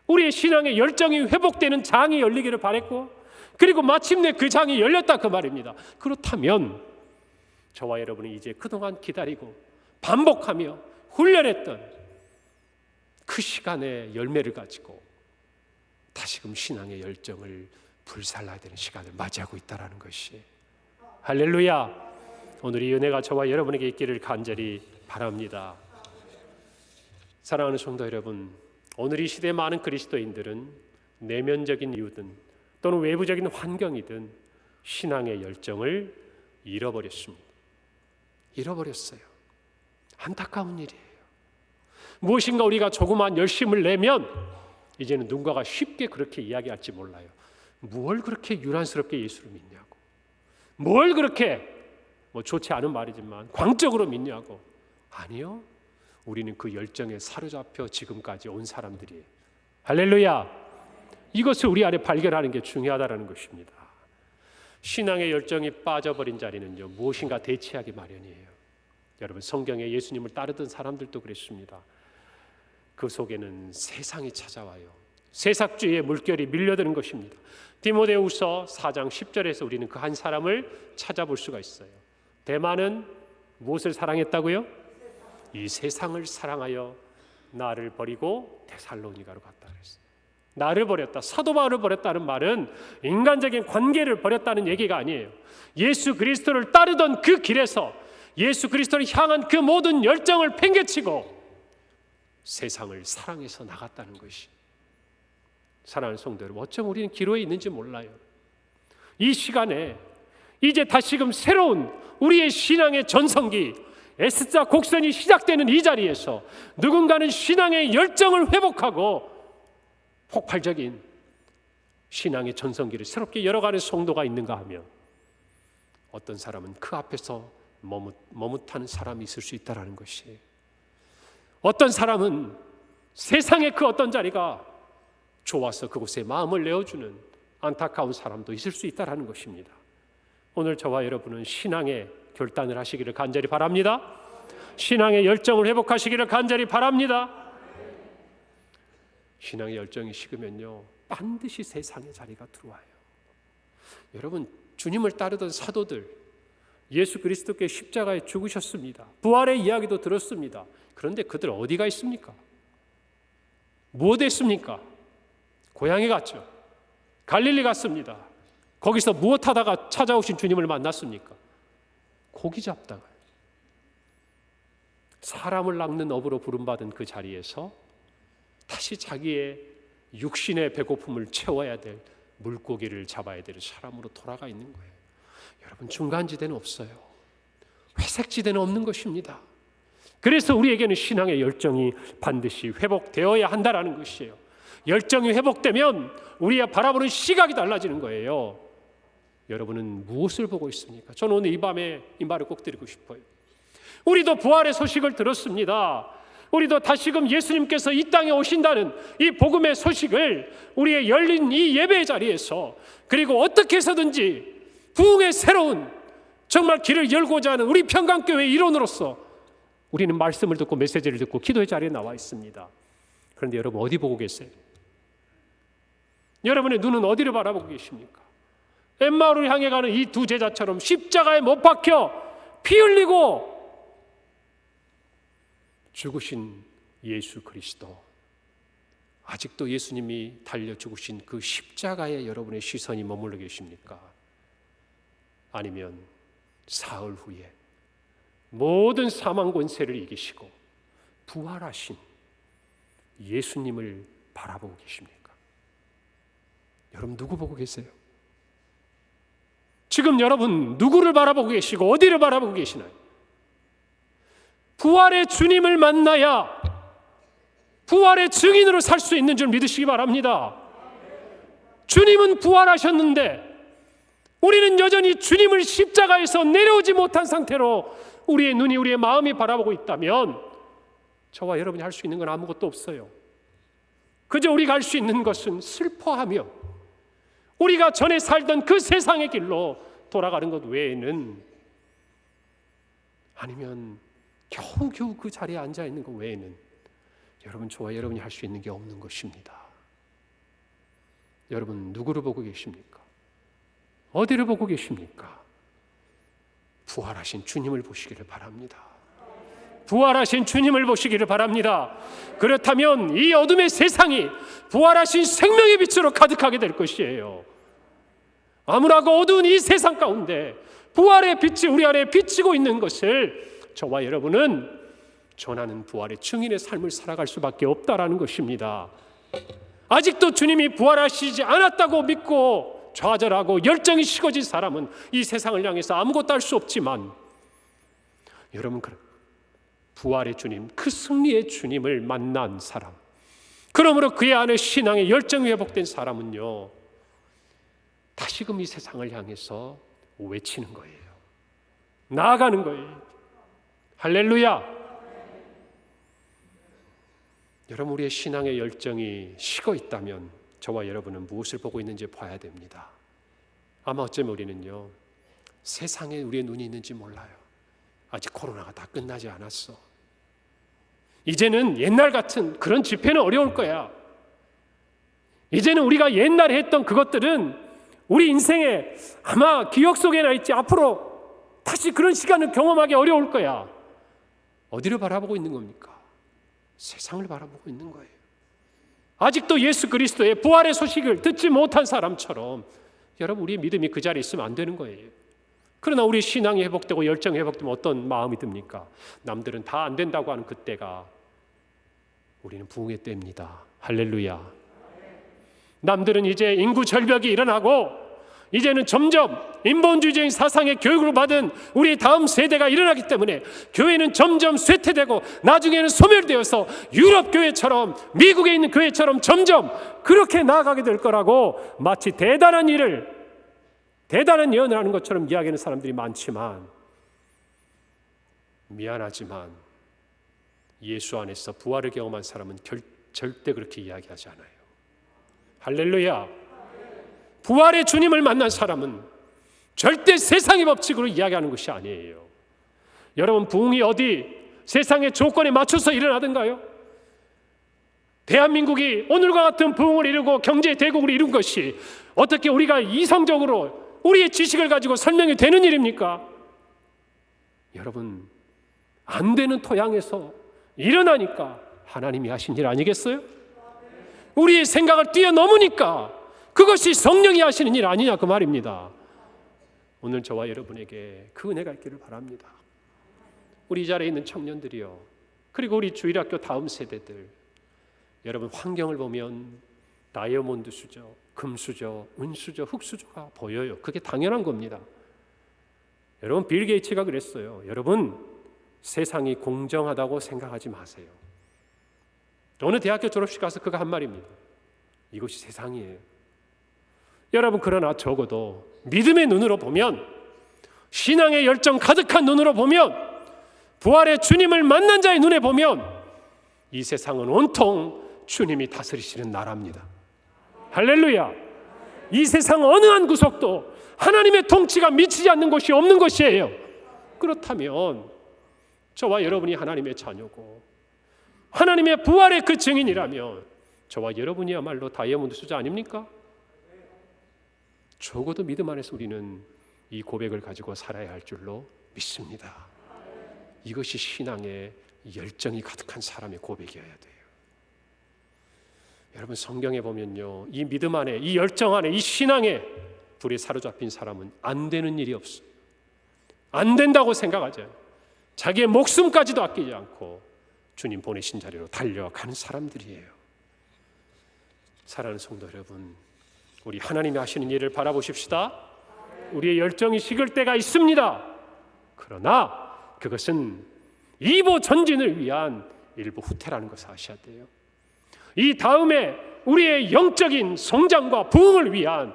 Speaker 1: 우리의 신앙의 열정이 회복되는 장이 열리기를 바랬고, 그리고 마침내 그 장이 열렸다 그 말입니다. 그렇다면 저와 여러분이 이제 그동안 기다리고 반복하며 훈련했던 그 시간의 열매를 가지고 다시금 신앙의 열정을 불살라야 되는 시간을 맞이하고 있다는 것이. 할렐루야. 오늘 이 은혜가 저와 여러분에게 있기를 간절히 바랍니다. 사랑하는 성도 여러분, 오늘 이 시대의 많은 그리스도인들은 내면적인 이유든 또는 외부적인 환경이든 신앙의 열정을 잃어버렸습니다. 잃어버렸어요. 안타까운 일이에요. 무엇인가 우리가 조그만 열심을 내면 이제는 누군가가 쉽게 그렇게 이야기할지 몰라요. 뭘 그렇게 유난스럽게 예수를 믿냐고, 뭘 그렇게 좋지 않은 말이지만 광적으로 믿냐고. 아니요, 우리는 그 열정에 사로잡혀 지금까지 온 사람들이에요. 할렐루야. 이것을 우리 안에 발견하는 게 중요하다는 것입니다. 신앙의 열정이 빠져버린 자리는요, 무엇인가 대체하기 마련이에요. 여러분, 성경에 예수님을 따르던 사람들도 그랬습니다. 그 속에는 세상이 찾아와요. 세삭주의의 물결이 밀려드는 것입니다. 디모데후서 4장 10절에서 우리는 그 한 사람을 찾아볼 수가 있어요. 대만은 무엇을 사랑했다고요? 이 세상을 사랑하여 나를 버리고 데살로니가로 갔다 그랬어요. 나를 버렸다, 사도 바울을 버렸다는 말은 인간적인 관계를 버렸다는 얘기가 아니에요. 예수 그리스도를 따르던 그 길에서 예수 그리스도를 향한 그 모든 열정을 팽개치고 세상을 사랑해서 나갔다는 것이. 사랑하는 성도 여러분, 어쩜 우리는 기로에 있는지 몰라요. 이 시간에 이제 다시금 새로운 우리의 신앙의 전성기, S자 곡선이 시작되는 이 자리에서 누군가는 신앙의 열정을 회복하고 폭발적인 신앙의 전성기를 새롭게 열어가는 성도가 있는가 하면, 어떤 사람은 그 앞에서 머뭇하는 사람이 있을 수 있다는 것이에요. 어떤 사람은 세상의 그 어떤 자리가 좋아서 그곳에 마음을 내어주는 안타까운 사람도 있을 수 있다는 것입니다. 오늘 저와 여러분은 신앙의 결단을 하시기를 간절히 바랍니다. 신앙의 열정을 회복하시기를 간절히 바랍니다. 신앙의 열정이 식으면요, 반드시 세상의 자리가 들어와요. 여러분, 주님을 따르던 사도들, 예수 그리스도께 십자가에 죽으셨습니다. 부활의 이야기도 들었습니다. 그런데 그들 어디가 있습니까? 무엇 했습니까? 고향에 갔죠. 갈릴리 갔습니다. 거기서 무엇 하다가 찾아오신 주님을 만났습니까? 고기 잡다가. 사람을 낚는 어부로 부름받은 그 자리에서 다시 자기의 육신의 배고픔을 채워야 될 물고기를 잡아야 되는 사람으로 돌아가 있는 거예요. 여러분, 중간지대는 없어요. 회색지대는 없는 것입니다. 그래서 우리에게는 신앙의 열정이 반드시 회복되어야 한다는 것이에요. 열정이 회복되면 우리가 바라보는 시각이 달라지는 거예요. 여러분은 무엇을 보고 있습니까? 저는 오늘 이 밤에 이 말을 꼭 드리고 싶어요. 우리도 부활의 소식을 들었습니다. 우리도 다시금 예수님께서 이 땅에 오신다는 이 복음의 소식을 우리의 열린 이 예배의 자리에서, 그리고 어떻게 해서든지 부흥의 새로운 정말 길을 열고자 하는 우리 평강교회의 일원으로서 우리는 말씀을 듣고 메시지를 듣고 기도의 자리에 나와 있습니다. 그런데 여러분 어디 보고 계세요? 여러분의 눈은 어디를 바라보고 계십니까? 엠마오를 향해 가는 이 두 제자처럼 십자가에 못 박혀 피 흘리고 죽으신 예수 그리스도, 아직도 예수님이 달려 죽으신 그 십자가에 여러분의 시선이 머물러 계십니까? 아니면 사흘 후에 모든 사망 권세를 이기시고 부활하신 예수님을 바라보고 계십니까? 여러분 누구 보고 계세요? 지금 여러분 누구를 바라보고 계시고 어디를 바라보고 계시나요? 부활의 주님을 만나야 부활의 증인으로 살 수 있는 줄 믿으시기 바랍니다. 주님은 부활하셨는데 우리는 여전히 주님을 십자가에서 내려오지 못한 상태로 우리의 눈이, 우리의 마음이 바라보고 있다면 저와 여러분이 할 수 있는 건 아무것도 없어요. 그저 우리가 할 수 있는 것은 슬퍼하며 우리가 전에 살던 그 세상의 길로 돌아가는 것 외에는, 아니면 겨우겨우 그 자리에 앉아있는 것 외에는 여러분, 저와 여러분이 할 수 있는 게 없는 것입니다. 여러분 누구를 보고 계십니까? 어디를 보고 계십니까? 부활하신 주님을 보시기를 바랍니다. 부활하신 주님을 보시기를 바랍니다. 그렇다면 이 어둠의 세상이 부활하신 생명의 빛으로 가득하게 될 것이에요. 암울하고 어두운 이 세상 가운데 부활의 빛이 우리 안에 비치고 있는 것을 저와 여러분은 전하는 부활의 증인의 삶을 살아갈 수밖에 없다라는 것입니다. 아직도 주님이 부활하시지 않았다고 믿고 좌절하고 열정이 식어진 사람은 이 세상을 향해서 아무것도 할 수 없지만, 여러분 부활의 주님, 그 승리의 주님을 만난 사람, 그러므로 그의 안에 신앙의 열정이 회복된 사람은요, 다시금 이 세상을 향해서 외치는 거예요. 나아가는 거예요. 할렐루야. 여러분, 우리의 신앙의 열정이 식어 있다면 저와 여러분은 무엇을 보고 있는지 봐야 됩니다. 아마 어쩌면 우리는요, 세상에 우리의 눈이 있는지 몰라요. 아직 코로나가 다 끝나지 않았어. 이제는 옛날 같은 그런 집회는 어려울 거야. 이제는 우리가 옛날에 했던 그것들은 우리 인생에 아마 기억 속에 나 있지 앞으로 다시 그런 시간을 경험하기 어려울 거야. 어디를 바라보고 있는 겁니까? 세상을 바라보고 있는 거예요. 아직도 예수 그리스도의 부활의 소식을 듣지 못한 사람처럼 여러분, 우리의 믿음이 그 자리에 있으면 안 되는 거예요. 그러나 우리 신앙이 회복되고 열정이 회복되면 어떤 마음이 듭니까? 남들은 다 안 된다고 하는 그때가 우리는 부흥의 때입니다. 할렐루야. 남들은 이제 인구 절벽이 일어나고 이제는 점점 인본주의적인 사상의 교육을 받은 우리 다음 세대가 일어나기 때문에 교회는 점점 쇠퇴되고 나중에는 소멸되어서 유럽 교회처럼, 미국에 있는 교회처럼 점점 그렇게 나아가게 될 거라고 마치 대단한 예언을 하는 것처럼 이야기하는 사람들이 많지만, 미안하지만 예수 안에서 부활을 경험한 사람은 절대 그렇게 이야기하지 않아요. 할렐루야. 부활의 주님을 만난 사람은 절대 세상의 법칙으로 이야기하는 것이 아니에요. 여러분, 부흥이 어디 세상의 조건에 맞춰서 일어나던가요? 대한민국이 오늘과 같은 부흥을 이루고 경제 대국을 이룬 것이 어떻게 우리가 이성적으로 우리의 지식을 가지고 설명이 되는 일입니까? 여러분, 안 되는 토양에서 일어나니까 하나님이 하신 일 아니겠어요? 우리의 생각을 뛰어넘으니까 그것이 성령이 하시는 일 아니냐, 그 말입니다. 오늘 저와 여러분에게 그 은혜가 있기를 바랍니다. 우리 이 자리에 있는 청년들이요, 그리고 우리 주일학교 다음 세대들, 여러분 환경을 보면 다이아몬드 수저, 금수저, 은수저, 흑수저가 보여요. 그게 당연한 겁니다. 여러분, 빌 게이츠가 그랬어요. 여러분, 세상이 공정하다고 생각하지 마세요. 어느 대학교 졸업식 가서 그가 한 말입니다. 이것이 세상이에요. 여러분, 그러나 적어도 믿음의 눈으로 보면, 신앙의 열정 가득한 눈으로 보면, 부활의 주님을 만난 자의 눈에 보면 이 세상은 온통 주님이 다스리시는 나라입니다. 할렐루야. 이 세상 어느 한 구석도 하나님의 통치가 미치지 않는 곳이 없는 것이에요. 그렇다면 저와 여러분이 하나님의 자녀고 하나님의 부활의 그 증인이라면 저와 여러분이야말로 다이아몬드 수자 아닙니까? 적어도 믿음 안에서 우리는 이 고백을 가지고 살아야 할 줄로 믿습니다. 이것이 신앙의 열정이 가득한 사람의 고백이어야 돼요. 여러분, 성경에 보면요, 이 믿음 안에, 이 열정 안에, 이 신앙에 불에 사로잡힌 사람은 안 되는 일이 없어요. 안 된다고 생각하죠. 자기의 목숨까지도 아끼지 않고 주님 보내신 자리로 달려가는 사람들이에요. 사랑하는 성도 여러분, 우리 하나님이 하시는 일을 바라보십시다. 우리의 열정이 식을 때가 있습니다. 그러나 그것은 이보 전진을 위한 일부 후퇴라는 것을 아셔야 돼요. 이 다음에 우리의 영적인 성장과 부흥을 위한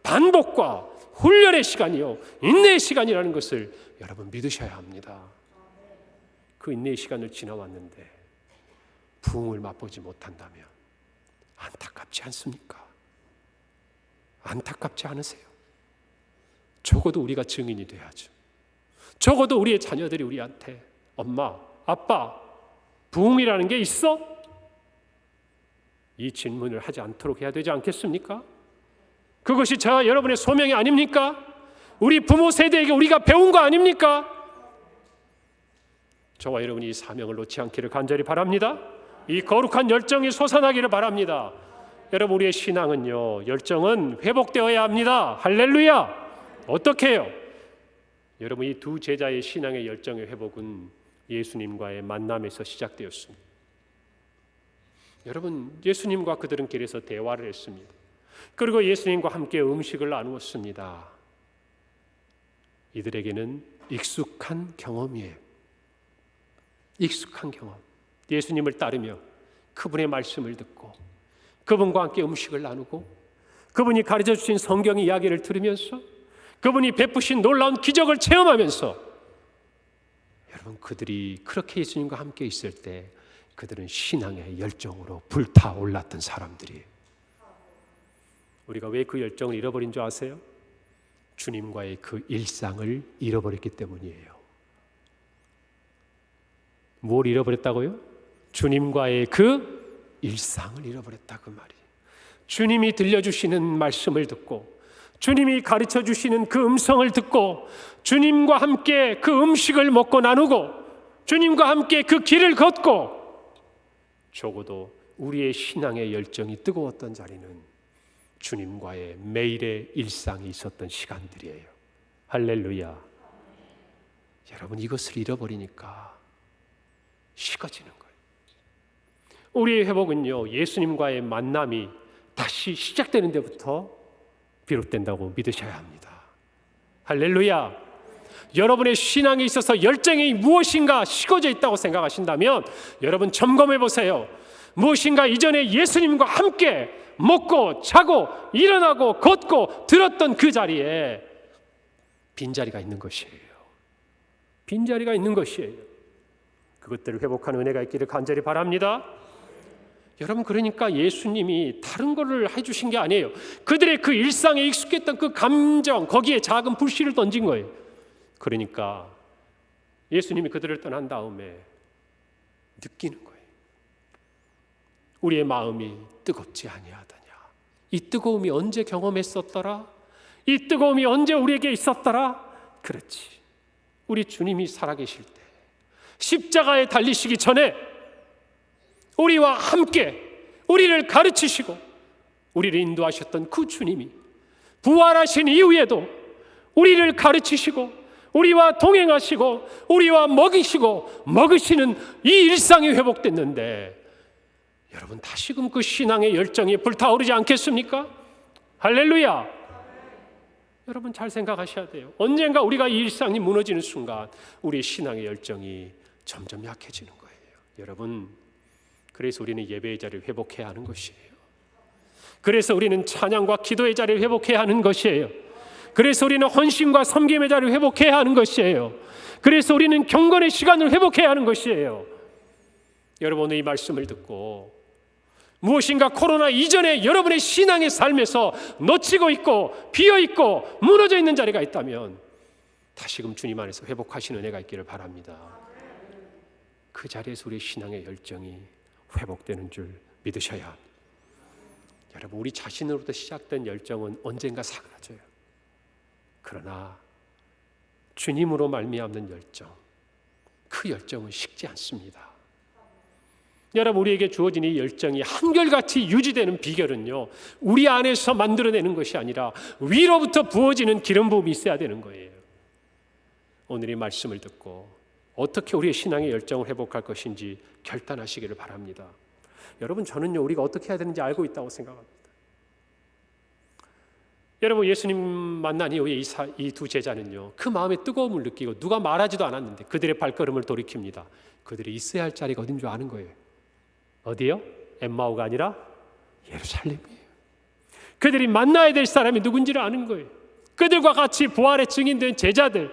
Speaker 1: 반복과 훈련의 시간이요, 인내의 시간이라는 것을 여러분 믿으셔야 합니다. 그 인내의 시간을 지나왔는데 부흥을 맛보지 못한다면 안타깝지 않습니까? 안타깝지 않으세요? 적어도 우리가 증인이 돼야죠. 적어도 우리의 자녀들이 우리한테 엄마, 아빠, 부흥이라는 게 있어? 이 질문을 하지 않도록 해야 되지 않겠습니까? 그것이 저와 여러분의 소명이 아닙니까? 우리 부모 세대에게 우리가 배운 거 아닙니까? 저와 여러분이 이 사명을 놓지 않기를 간절히 바랍니다. 이 거룩한 열정이 솟아나기를 바랍니다. 여러분, 우리의 신앙은요, 열정은 회복되어야 합니다. 할렐루야. 어떻게 해요? 여러분, 이 두 제자의 신앙의 열정의 회복은 예수님과의 만남에서 시작되었습니다. 여러분, 예수님과 그들은 길에서 대화를 했습니다. 그리고 예수님과 함께 음식을 나누었습니다. 이들에게는 익숙한 경험이에요. 익숙한 경험. 예수님을 따르며 그분의 말씀을 듣고 그분과 함께 음식을 나누고 그분이 가르쳐 주신 성경 이야기를 들으면서 그분이 베푸신 놀라운 기적을 체험하면서 여러분, 그들이 그렇게 예수님과 함께 있을 때 그들은 신앙의 열정으로 불타올랐던 사람들이에요. 우리가 왜 그 열정을 잃어버린 줄 아세요? 주님과의 그 일상을 잃어버렸기 때문이에요. 뭘 잃어버렸다고요? 주님과의 그 일상을 잃어버렸다, 그 말이에요. 주님이 들려주시는 말씀을 듣고 주님이 가르쳐 주시는 그 음성을 듣고 주님과 함께 그 음식을 먹고 나누고 주님과 함께 그 길을 걷고 적어도 우리의 신앙의 열정이 뜨거웠던 자리는 주님과의 매일의 일상이 있었던 시간들이에요. 할렐루야. 여러분, 이것을 잃어버리니까 식어지는 거예요. 우리의 회복은요, 예수님과의 만남이 다시 시작되는 데부터 비롯된다고 믿으셔야 합니다. 할렐루야. 여러분의 신앙에 있어서 열정이 무엇인가 식어져 있다고 생각하신다면 여러분 점검해 보세요. 무엇인가 이전에 예수님과 함께 먹고 자고 일어나고 걷고 들었던 그 자리에 빈자리가 있는 것이에요. 빈자리가 있는 것이에요. 그것들을 회복하는 은혜가 있기를 간절히 바랍니다. 여러분, 그러니까 예수님이 다른 거를 해주신 게 아니에요. 그들의 그 일상에 익숙했던 그 감정, 거기에 작은 불씨를 던진 거예요. 그러니까 예수님이 그들을 떠난 다음에 느끼는 거예요. 우리의 마음이 뜨겁지 아니하더냐. 이 뜨거움이 언제 경험했었더라? 이 뜨거움이 언제 우리에게 있었더라? 그렇지. 우리 주님이 살아계실 때 십자가에 달리시기 전에 우리와 함께 우리를 가르치시고 우리를 인도하셨던 그 주님이 부활하신 이후에도 우리를 가르치시고 우리와 동행하시고 우리와 먹이시고 먹으시는 이 일상이 회복됐는데 여러분, 다시금 그 신앙의 열정이 불타오르지 않겠습니까? 할렐루야. 여러분, 잘 생각하셔야 돼요. 언젠가 우리가 이 일상이 무너지는 순간 우리의 신앙의 열정이 점점 약해지는 거예요. 여러분, 그래서 우리는 예배의 자리를 회복해야 하는 것이에요. 그래서 우리는 찬양과 기도의 자리를 회복해야 하는 것이에요. 그래서 우리는 헌신과 섬김의 자리를 회복해야 하는 것이에요. 그래서 우리는 경건의 시간을 회복해야 하는 것이에요. 여러분, 오늘 이 말씀을 듣고 무엇인가 코로나 이전에 여러분의 신앙의 삶에서 놓치고 있고 비어있고 무너져 있는 자리가 있다면 다시금 주님 안에서 회복하시는 은혜가 있기를 바랍니다. 그 자리에서 우리의 신앙의 열정이 회복되는 줄 믿으셔야 합니다. 여러분, 우리 자신으로부터 시작된 열정은 언젠가 사그라져요. 그러나 주님으로 말미암는 열정, 그 열정은 식지 않습니다. 여러분, 우리에게 주어진 이 열정이 한결같이 유지되는 비결은요, 우리 안에서 만들어내는 것이 아니라 위로부터 부어지는 기름 부음이 있어야 되는 거예요. 오늘 이 말씀을 듣고 어떻게 우리의 신앙의 열정을 회복할 것인지 결단하시기를 바랍니다. 여러분, 저는요, 우리가 어떻게 해야 되는지 알고 있다고 생각합니다. 여러분, 예수님 만난 이후에 이 두 제자는요, 그 마음의 뜨거움을 느끼고 누가 말하지도 않았는데 그들의 발걸음을 돌이킵니다. 그들이 있어야 할 자리가 어딘 줄 아는 거예요. 어디요? 엠마오가 아니라 예루살렘이에요. 그들이 만나야 될 사람이 누군지를 아는 거예요. 그들과 같이 부활의 증인된 제자들,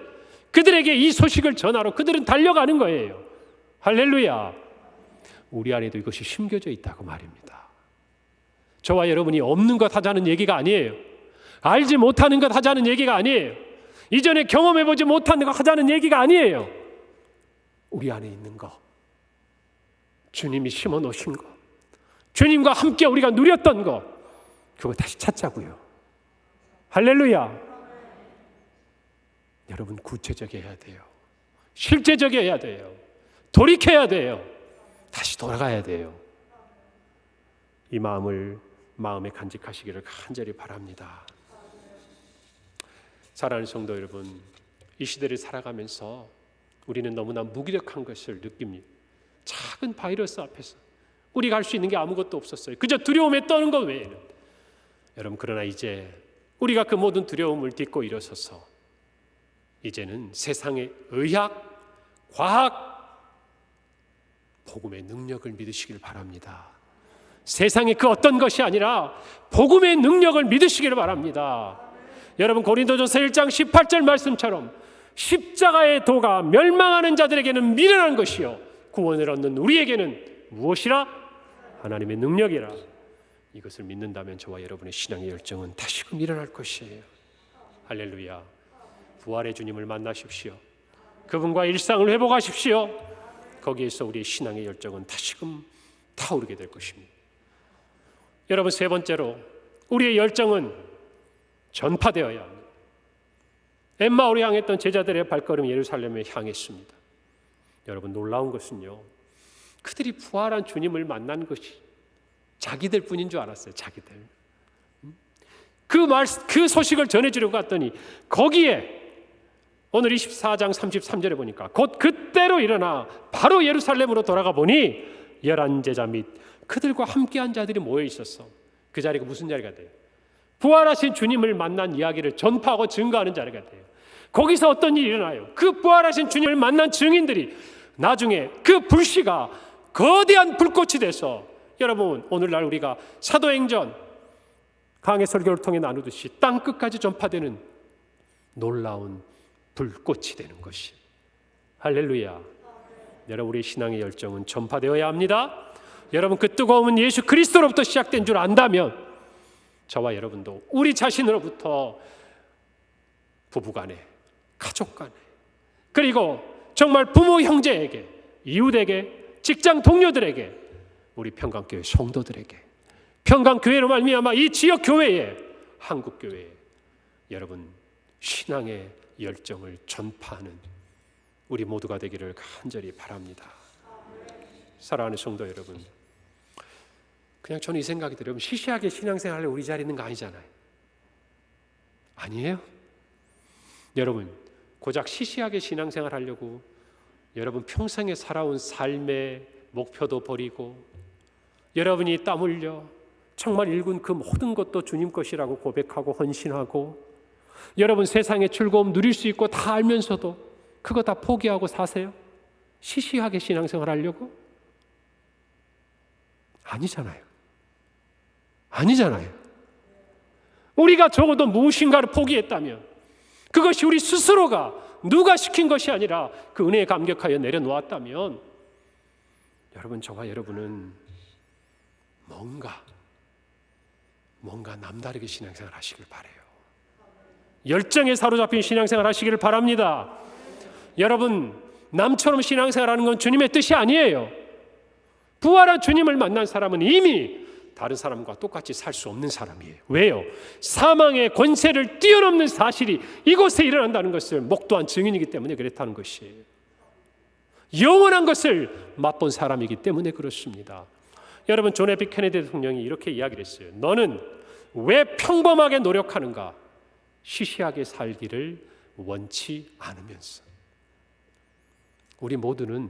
Speaker 1: 그들에게 이 소식을 전하러 그들은 달려가는 거예요. 할렐루야. 우리 안에도 이것이 심겨져 있다고 말입니다. 저와 여러분이 없는 것 하자는 얘기가 아니에요. 알지 못하는 것 하자는 얘기가 아니에요. 이전에 경험해보지 못한 것 하자는 얘기가 아니에요. 우리 안에 있는 것, 주님이 심어놓으신 것, 주님과 함께 우리가 누렸던 것, 그거 다시 찾자고요. 할렐루야. 여러분, 구체적이어야 돼요. 실제적이어야 돼요. 돌이켜야 돼요. 다시 돌아가야 돼요. 이 마음을 마음에 간직하시기를 간절히 바랍니다. 사랑하는 성도 여러분, 이 시대를 살아가면서 우리는 너무나 무기력한 것을 느낍니다. 작은 바이러스 앞에서 우리가 할 수 있는 게 아무것도 없었어요. 그저 두려움에 떠는 것 외에는. 여러분, 그러나 이제 우리가 그 모든 두려움을 딛고 일어서서 이제는 세상의 의학, 과학, 복음의 능력을 믿으시길 바랍니다. 세상의 그 어떤 것이 아니라 복음의 능력을 믿으시길 바랍니다. 여러분, 고린도전서 1장 18절 말씀처럼 십자가의 도가 멸망하는 자들에게는 미련한 것이요 구원을 얻는 우리에게는 무엇이라? 하나님의 능력이라. 이것을 믿는다면 저와 여러분의 신앙의 열정은 다시금 일어날 것이에요. 할렐루야. 부활의 주님을 만나십시오. 그분과 일상을 회복하십시오. 거기에서 우리의 신앙의 열정은 다시금 타오르게 될 것입니다. 여러분, 세 번째로 우리의 열정은 전파되어야 합니다. 엠마오를 향했던 제자들의 발걸음이 예루살렘에 향했습니다. 여러분, 놀라운 것은요, 그들이 부활한 주님을 만난 것이 자기들 뿐인 줄 알았어요. 자기들. 그 소식을 전해주려고 갔더니 거기에 오늘 24장 33절에 보니까 곧 그때로 일어나 바로 예루살렘으로 돌아가 보니 11제자 및 그들과 함께한 자들이 모여 있었어. 그 자리가 무슨 자리가 돼요? 부활하신 주님을 만난 이야기를 전파하고 증거하는 자리가 돼요. 거기서 어떤 일이 일어나요? 그 부활하신 주님을 만난 증인들이 나중에 그 불씨가 거대한 불꽃이 돼서, 여러분, 오늘날 우리가 사도행전 강해 설교를 통해 나누듯이 땅 끝까지 전파되는 놀라운 불꽃이 되는 것이. 할렐루야. 여러분, 우리 신앙의 열정은 전파되어야 합니다. 여러분, 그 뜨거움은 예수 그리스도로부터 시작된 줄 안다면 저와 여러분도 우리 자신으로부터 부부간에, 가족간에, 그리고 정말 부모 형제에게, 이웃에게, 직장 동료들에게, 우리 평강교회 성도들에게, 평강교회로 말미암아 이 지역 교회에, 한국 교회에 여러분 신앙의 열정을 전파하는 우리 모두가 되기를 간절히 바랍니다. 사랑하는 성도 여러분, 그냥 저는 이 생각이 들어요. 시시하게 신앙생활을 우리 자리에 있는 거 아니잖아요. 아니에요? 여러분, 고작 시시하게 신앙생활 하려고 여러분 평생에 살아온 삶의 목표도 버리고, 여러분이 땀 흘려 정말 일군 그 모든 것도 주님 것이라고 고백하고 헌신하고, 여러분 세상의 즐거움 누릴 수 있고 다 알면서도 그거 다 포기하고 사세요? 시시하게 신앙생활 하려고? 아니잖아요. 아니잖아요. 우리가 적어도 무엇인가를 포기했다면, 그것이 우리 스스로가 누가 시킨 것이 아니라 그 은혜에 감격하여 내려놓았다면 여러분, 저와 여러분은 뭔가 남다르게 신앙생활 하시길 바라요. 열정에 사로잡힌 신앙생활 하시기를 바랍니다. 여러분, 남처럼 신앙생활하는 건 주님의 뜻이 아니에요. 부활한 주님을 만난 사람은 이미 다른 사람과 똑같이 살 수 없는 사람이에요. 왜요? 사망의 권세를 뛰어넘는 사실이 이곳에 일어난다는 것을 목도한 증인이기 때문에 그렇다는 것이에요. 영원한 것을 맛본 사람이기 때문에 그렇습니다. 여러분, 존 F 케네디 대통령이 이렇게 이야기를 했어요. 너는 왜 평범하게 노력하는가? 시시하게 살기를 원치 않으면서. 우리 모두는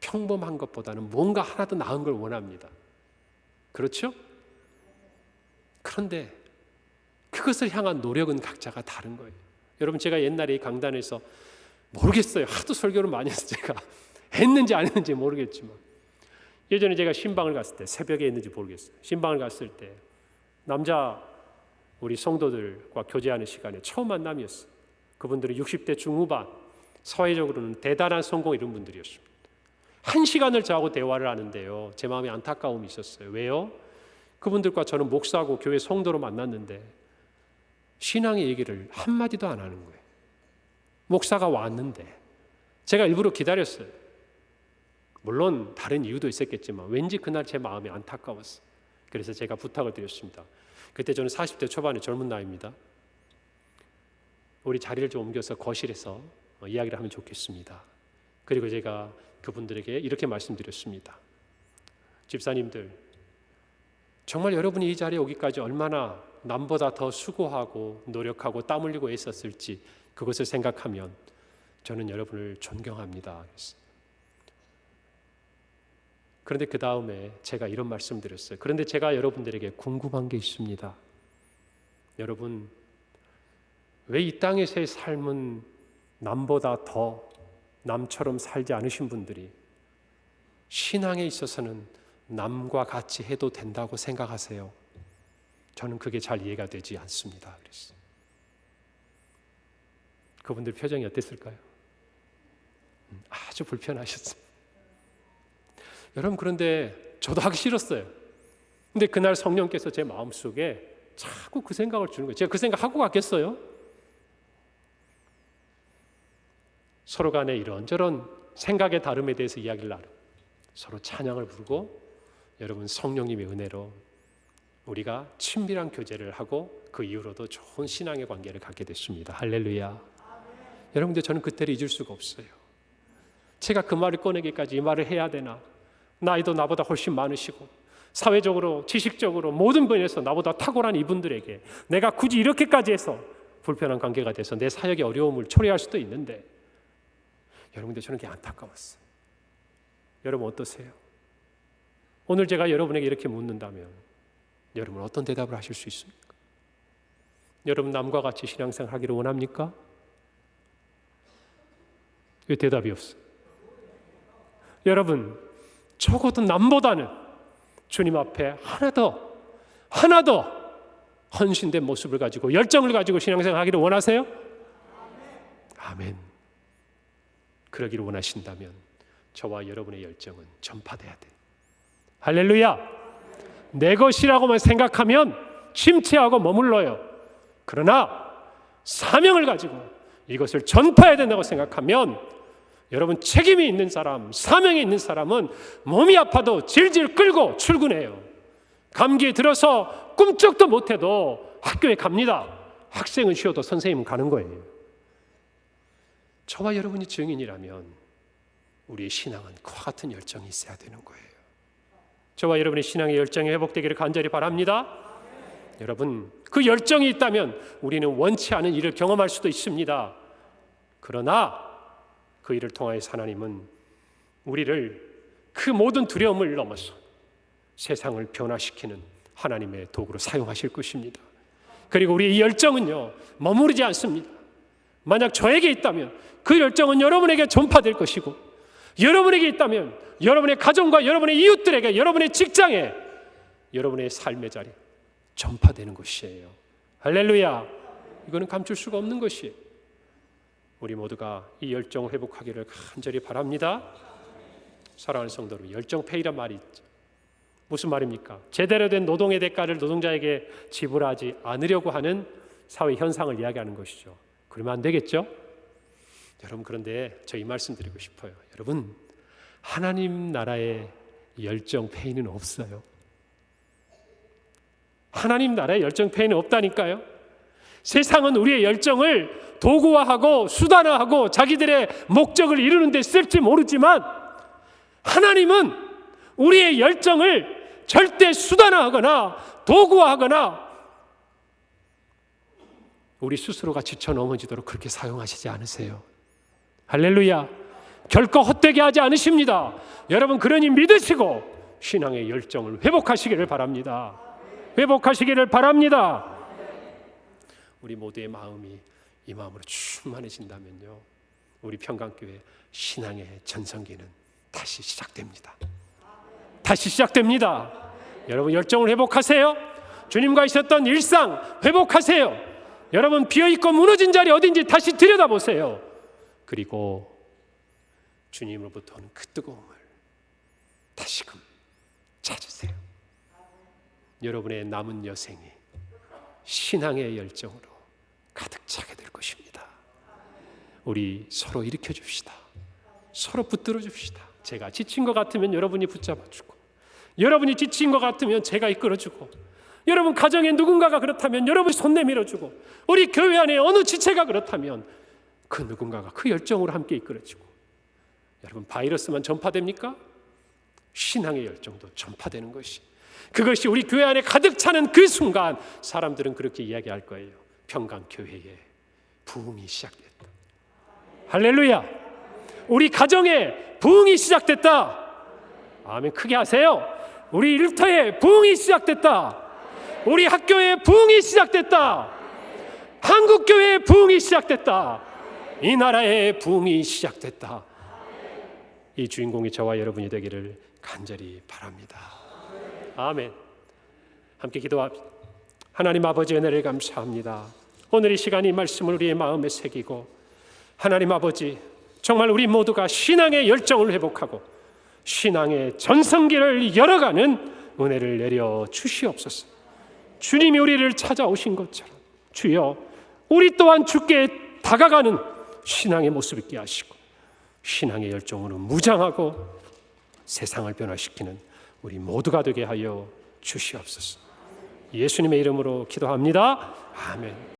Speaker 1: 평범한 것보다는 뭔가 하나 더 나은 걸 원합니다. 그렇죠? 그런데 그것을 향한 노력은 각자가 다른 거예요. 여러분, 제가 옛날에 이 강단에서 모르겠어요. 하도 설교를 많이 해서 제가 했는지 안 했는지 모르겠지만, 예전에 제가 신방을 갔을 때, 새벽에 했는지 모르겠어요. 신방을 갔을 때 남자 우리 성도들과 교제하는 시간에 처음 만남이었어요. 그분들은 60대 중후반, 사회적으로는 대단한 성공 이런 분들이었습니다. 1시간을 저하고 대화를 하는데요, 제 마음에 안타까움이 있었어요. 왜요? 그분들과 저는 목사하고 교회 성도로 만났는데 신앙의 얘기를 한마디도 안 하는 거예요. 목사가 왔는데 제가 일부러 기다렸어요. 물론 다른 이유도 있었겠지만 왠지 그날 제 마음이 안타까웠어요. 그래서 제가 부탁을 드렸습니다. 그때 저는 40대 초반의 젊은 나이입니다. 우리 자리를 좀 옮겨서 거실에서 이야기를 하면 좋겠습니다. 그리고 제가 그분들에게 이렇게 말씀드렸습니다. 집사님들, 정말 여러분이 이 자리에 오기까지 얼마나 남보다 더 수고하고 노력하고 땀 흘리고 애썼을지 그것을 생각하면 저는 여러분을 존경합니다. 그런데 그 다음에 제가 이런 말씀 드렸어요. 그런데 제가 여러분들에게 궁금한 게 있습니다. 여러분, 왜 이 땅에서의 삶은 남보다 더 남처럼 살지 않으신 분들이 신앙에 있어서는 남과 같이 해도 된다고 생각하세요? 저는 그게 잘 이해가 되지 않습니다. 그랬어요. 그분들 표정이 어땠을까요? 아주 불편하셨어요. 여러분, 그런데 저도 하기 싫었어요. 근데 그날 성령께서 제 마음속에 자꾸 그 생각을 주는 거예요. 제가 그 생각하고 갔겠어요? 서로 간에 이런저런 생각의 다름에 대해서 이야기를 나누고 서로 찬양을 부르고, 여러분, 성령님의 은혜로 우리가 친밀한 교제를 하고 그 이후로도 좋은 신앙의 관계를 갖게 됐습니다. 할렐루야. 여러분들, 저는 그때를 잊을 수가 없어요. 제가 그 말을 꺼내기까지 이 말을 해야 되나? 나이도 나보다 훨씬 많으시고 사회적으로 지식적으로 모든 면에서 나보다 탁월한 이분들에게 내가 굳이 이렇게까지 해서 불편한 관계가 돼서 내 사역의 어려움을 초래할 수도 있는데, 여러분들, 저는 그게 안타까웠어요. 여러분 어떠세요? 오늘 제가 여러분에게 이렇게 묻는다면 여러분 어떤 대답을 하실 수 있습니까? 여러분, 남과 같이 신앙생활 하기를 원합니까? 왜 대답이 없어요? 여러분, 적어도 남보다는 주님 앞에 하나 더 헌신된 모습을 가지고 열정을 가지고 신앙생활 하기를 원하세요? 아멘. 그러기를 원하신다면 저와 여러분의 열정은 전파돼야 돼요. 할렐루야. 내 것이라고만 생각하면 침체하고 머물러요. 그러나 사명을 가지고 이것을 전파해야 된다고 생각하면, 여러분, 책임이 있는 사람, 사명이 있는 사람은 몸이 아파도 질질 끌고 출근해요. 감기에 들어서 꿈쩍도 못해도 학교에 갑니다. 학생은 쉬어도 선생님은 가는 거예요. 저와 여러분이 증인이라면 우리의 신앙은 그와 같은 열정이 있어야 되는 거예요. 저와 여러분의 신앙의 열정이 회복되기를 간절히 바랍니다. 여러분, 그 열정이 있다면 우리는 원치 않은 일을 경험할 수도 있습니다. 그러나 그 일을 통하여서 하나님은 우리를 그 모든 두려움을 넘어서 세상을 변화시키는 하나님의 도구로 사용하실 것입니다. 그리고 우리의 이 열정은요, 머무르지 않습니다. 만약 저에게 있다면 그 열정은 여러분에게 전파될 것이고, 여러분에게 있다면 여러분의 가정과 여러분의 이웃들에게, 여러분의 직장에, 여러분의 삶의 자리 전파되는 것이에요. 할렐루야. 이거는 감출 수가 없는 것이에요. 우리 모두가 이 열정을 회복하기를 간절히 바랍니다. 사랑하는 성도 여러분, 열정페이란 말이 있죠. 무슨 말입니까? 제대로 된 노동의 대가를 노동자에게 지불하지 않으려고 하는 사회 현상을 이야기하는 것이죠. 그러면 안 되겠죠? 여러분, 그런데 저 이 말씀 드리고 싶어요. 여러분, 하나님 나라에 열정페이는 없어요. 하나님 나라에 열정페이는 없다니까요. 세상은 우리의 열정을 도구화하고 수단화하고 자기들의 목적을 이루는 데 쓸지 모르지만 하나님은 우리의 열정을 절대 수단화하거나 도구화하거나 우리 스스로가 지쳐 넘어지도록 그렇게 사용하시지 않으세요. 할렐루야. 결코 헛되게 하지 않으십니다. 여러분, 그러니 믿으시고 신앙의 열정을 회복하시기를 바랍니다. 회복하시기를 바랍니다. 우리 모두의 마음이 이 마음으로 충만해진다면요, 우리 평강교회 신앙의 전성기는 다시 시작됩니다. 다시 시작됩니다. 여러분, 열정을 회복하세요. 주님과 있었던 일상 회복하세요. 여러분, 비어있고 무너진 자리 어딘지 다시 들여다보세요. 그리고 주님으로부터 오는 그 뜨거움을 다시금 찾으세요. 여러분의 남은 여생이 신앙의 열정으로 가득 차게 될 것입니다. 우리 서로 일으켜 줍시다. 서로 붙들어 줍시다. 제가 지친 것 같으면 여러분이 붙잡아 주고, 여러분이 지친 것 같으면 제가 이끌어 주고, 여러분 가정에 누군가가 그렇다면 여러분이 손 내밀어 주고, 우리 교회 안에 어느 지체가 그렇다면 그 누군가가 그 열정으로 함께 이끌어 주고. 여러분, 바이러스만 전파됩니까? 신앙의 열정도 전파되는 것이, 그것이 우리 교회 안에 가득 차는 그 순간 사람들은 그렇게 이야기할 거예요. 평강교회에 부흥이 시작됐다. 할렐루야. 우리 가정에 부흥이 시작됐다. 아멘. 크게 하세요. 우리 일터에 부흥이 시작됐다. 우리 학교에 부흥이 시작됐다. 한국교회에 부흥이 시작됐다. 이 나라에 부흥이 시작됐다. 이 주인공이 저와 여러분이 되기를 간절히 바랍니다. 아멘. 함께 기도합시다. 하나님 아버지, 은혜를 감사합니다. 오늘 이 시간 이 말씀을 우리의 마음에 새기고, 하나님 아버지, 정말 우리 모두가 신앙의 열정을 회복하고 신앙의 전성기를 열어가는 은혜를 내려 주시옵소서. 주님이 우리를 찾아오신 것처럼 주여, 우리 또한 주께 다가가는 신앙의 모습 있게 하시고 신앙의 열정으로 무장하고 세상을 변화시키는 우리 모두가 되게 하여 주시옵소서. 예수님의 이름으로 기도합니다. 아멘.